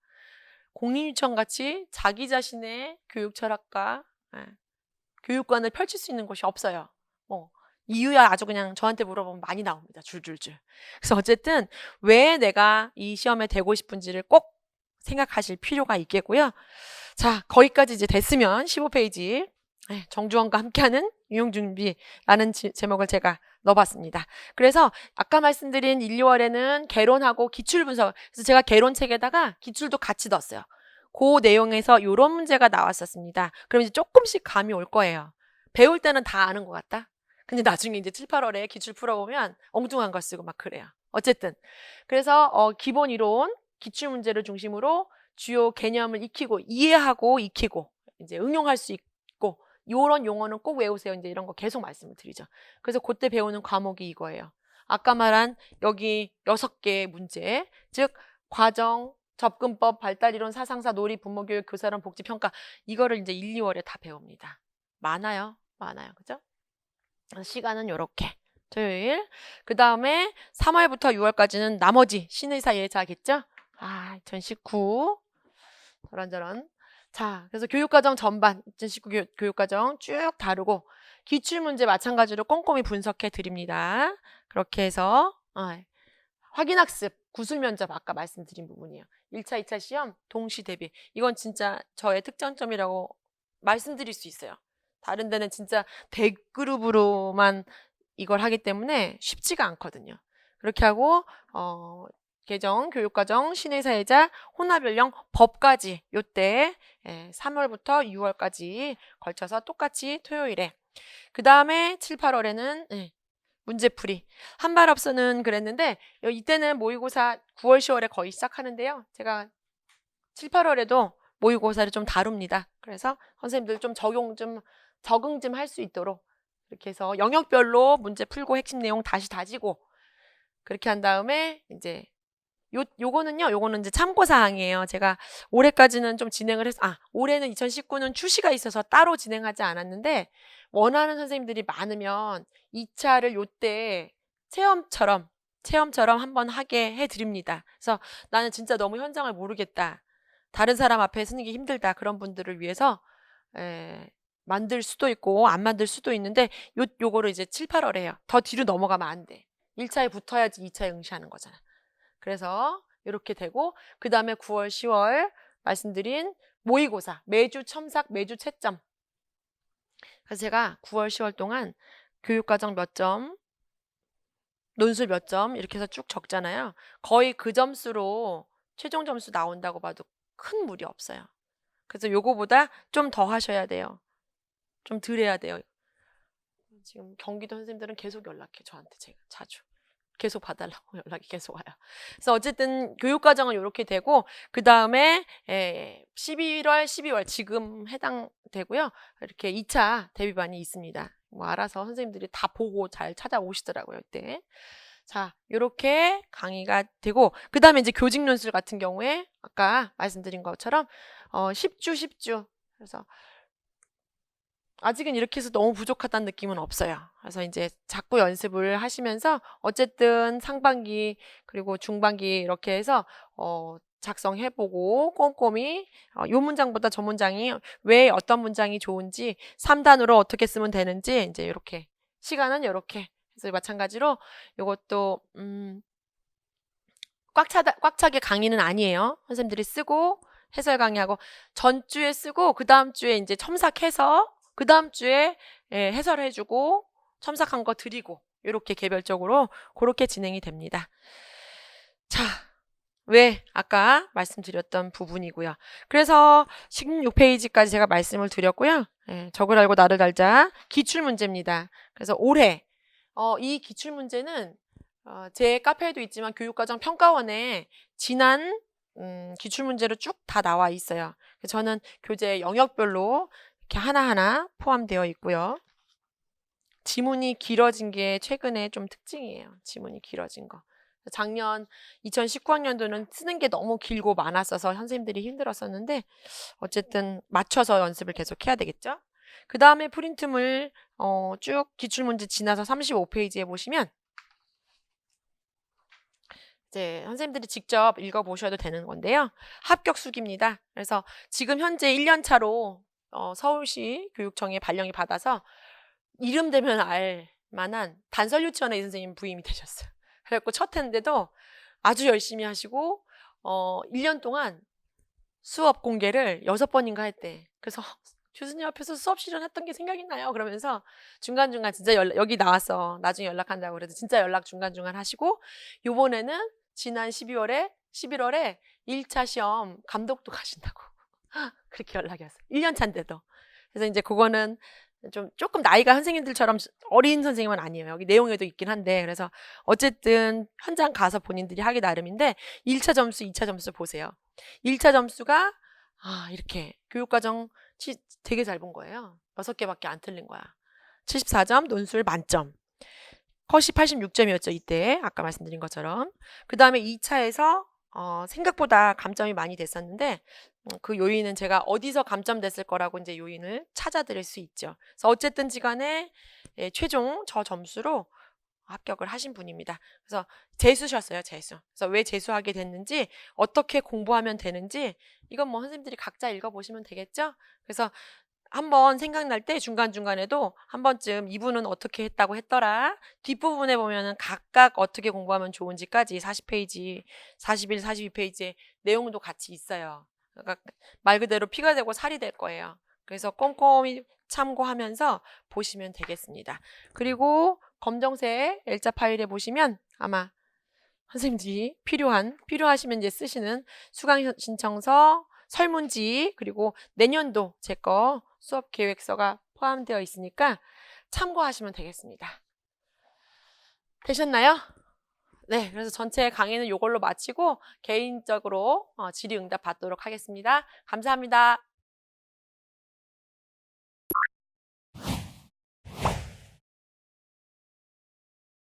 공립유치원 같이 자기 자신의 교육 철학과 교육관을 펼칠 수 있는 곳이 없어요. 이유야 아주 그냥 저한테 물어보면 많이 나옵니다. 줄줄줄. 그래서 어쨌든 왜 내가 이 시험에 되고 싶은지를 꼭 생각하실 필요가 있겠고요. 자, 거기까지 이제 됐으면 15페이지 정주원과 함께하는 유용준비라는 제목을 제가 넣어봤습니다. 그래서 아까 말씀드린 1, 2월에는 개론하고 기출 분석, 그래서 제가 개론책에다가 기출도 같이 넣었어요. 그 내용에서 이런 문제가 나왔었습니다. 그럼 이제 조금씩 감이 올 거예요. 배울 때는 다 아는 것 같다. 근데 나중에 이제 7, 8월에 기출 풀어보면 엉뚱한 거 쓰고 막 그래요. 어쨌든 그래서 기본 이론, 기출 문제를 중심으로 주요 개념을 익히고 이해하고 익히고 이제 응용할 수 있고 이런 용어는 꼭 외우세요. 이제 이런 거 계속 말씀을 드리죠. 그래서 그때 배우는 과목이 이거예요. 아까 말한 여기 6개의 문제, 즉 과정, 접근법, 발달이론, 사상사, 놀이, 부모교육, 교사론, 복지평가 이거를 이제 1, 2월에 다 배웁니다. 많아요. 그죠? 시간은 요렇게 토요일 그 다음에 3월부터 6월까지는 나머지 신의사 예자겠죠? 2019 저런저런 자 그래서 교육과정 전반 2019 교육과정 쭉 다루고 기출문제 마찬가지로 꼼꼼히 분석해 드립니다. 그렇게 해서 확인학습 구술면접 아까 말씀드린 부분이에요. 1차 2차 시험 동시 대비 이건 진짜 저의 특장점이라고 말씀드릴 수 있어요. 다른 데는 진짜 대그룹으로만 이걸 하기 때문에 쉽지가 않거든요. 그렇게 하고 개정, 교육과정, 신의사회자, 혼합연령, 법까지 요때 3월부터 6월까지 걸쳐서 똑같이 토요일에 그 다음에 7, 8월에는 문제풀이. 한발업소는 그랬는데 이때는 모의고사 9월, 10월에 거의 시작하는데요. 제가 7, 8월에도 모의고사를 좀 다룹니다. 그래서 선생님들 좀 적응 좀 할 수 있도록 이렇게 해서 영역별로 문제 풀고 핵심 내용 다시 다지고 그렇게 한 다음에 이제 요거는 이제 참고사항이에요. 제가 올해까지는 좀 진행을 해서, 올해는 2019는 출시가 있어서 따로 진행하지 않았는데, 원하는 선생님들이 많으면 2차를 요때 체험처럼 한번 하게 해드립니다. 그래서 나는 진짜 너무 현장을 모르겠다. 다른 사람 앞에 쓰는 게 힘들다. 그런 분들을 위해서, 만들 수도 있고, 안 만들 수도 있는데, 요거를 이제 7, 8월에 해요. 더 뒤로 넘어가면 안 돼. 1차에 붙어야지 2차에 응시하는 거잖아. 그래서 이렇게 되고 그 다음에 9월, 10월 말씀드린 모의고사 매주 첨삭, 매주 채점. 그래서 제가 9월, 10월 동안 교육과정 몇 점, 논술 몇 점 이렇게 해서 쭉 적잖아요. 거의 그 점수로 최종 점수 나온다고 봐도 큰 무리 없어요. 그래서 요거보다 좀 더 하셔야 돼요. 좀 덜 해야 돼요. 지금 경기도 선생님들은 계속 연락해 저한테 제가 자주. 계속 봐달라고 연락이 계속 와요. 그래서 어쨌든 교육과정은 이렇게 되고 그 다음에 11월, 12월 지금 해당되고요. 이렇게 2차 대비반이 있습니다. 뭐 알아서 선생님들이 다 보고 잘 찾아오시더라고요. 이때. 자, 이렇게 강의가 되고 그 다음에 이제 교직 논술 같은 경우에 아까 말씀드린 것처럼 10주 그래서 아직은 이렇게 해서 너무 부족하다는 느낌은 없어요. 그래서 이제 자꾸 연습을 하시면서 어쨌든 상반기 그리고 중반기 이렇게 해서 작성해보고 꼼꼼히 요 문장보다 저 문장이 왜 어떤 문장이 좋은지 3단으로 어떻게 쓰면 되는지 이제 이렇게 시간은 이렇게 그래서 마찬가지로 이것도 꽉 차게 강의는 아니에요. 선생님들이 쓰고 해설 강의하고 전주에 쓰고 그 다음 주에 이제 첨삭해서 그 다음 주에 해설해주고 첨삭한 거 드리고 이렇게 개별적으로 그렇게 진행이 됩니다. 자, 왜 아까 말씀드렸던 부분이고요. 그래서 16페이지까지 제가 말씀을 드렸고요. 적을 알고 나를 달자 기출문제입니다. 그래서 올해 이 기출문제는 제 카페에도 있지만 교육과정 평가원에 지난 기출문제로 쭉 다 나와 있어요. 저는 교재 영역별로 이렇게 하나하나 포함되어 있고요. 지문이 길어진 게 최근에 좀 특징이에요. 지문이 길어진 거. 작년 2019학년도는 쓰는 게 너무 길고 많았어서 선생님들이 힘들었었는데 어쨌든 맞춰서 연습을 계속 해야 되겠죠. 그 다음에 프린트물 쭉 기출문제 지나서 35페이지에 보시면 이제 선생님들이 직접 읽어보셔도 되는 건데요. 합격수기입니다. 그래서 지금 현재 1년 차로 서울시 교육청에 발령이 받아서 이름 되면 알 만한 단설 유치원의 선생님 부임이 되셨어요. 그래갖고 첫 해인데도 아주 열심히 하시고 1년 동안 수업 공개를 6번인가 했대. 그래서 교수님 앞에서 수업 실현했던 게 생각이 나요. 그러면서 중간중간 진짜 여기 나왔어. 나중에 연락한다고 그래도 진짜 연락 중간중간 하시고 요번에는 지난 11월에 1차 시험 감독도 가신다고 그렇게 연락이 왔어요. 1년 차인데도. 그래서 이제 그거는 조금 나이가 선생님들처럼 어린 선생님은 아니에요. 여기 내용에도 있긴 한데 그래서 어쨌든 현장 가서 본인들이 하기 나름인데 1차 점수, 2차 점수 보세요. 1차 점수가 이렇게 교육과정 되게 잘 본 거예요. 6개밖에 안 틀린 거야. 74점, 논술 만점. 컷이 86점이었죠. 이때 아까 말씀드린 것처럼. 그 다음에 2차에서 생각보다 감점이 많이 됐었는데 그 요인은 제가 어디서 감점됐을 거라고 이제 요인을 찾아드릴 수 있죠. 그래서 어쨌든 지간에 최종 저 점수로 합격을 하신 분입니다. 그래서 재수셨어요. 재수. 그래서 왜 재수하게 됐는지 어떻게 공부하면 되는지 이건 뭐 선생님들이 각자 읽어보시면 되겠죠. 그래서 한번 생각날 때 중간중간에도 한 번쯤 이분은 어떻게 했다고 했더라. 뒷부분에 보면은 각각 어떻게 공부하면 좋은지까지 40페이지, 41, 42페이지에 내용도 같이 있어요. 그러니까 말 그대로 피가 되고 살이 될 거예요. 그래서 꼼꼼히 참고하면서 보시면 되겠습니다. 그리고 검정색 L자 파일에 보시면 아마 선생님들이 필요하시면 이제 쓰시는 수강 신청서, 설문지, 그리고 내년도 제 거 수업 계획서가 포함되어 있으니까 참고하시면 되겠습니다. 되셨나요? 네, 그래서 전체 강의는 이걸로 마치고 개인적으로 질의응답 받도록 하겠습니다. 감사합니다.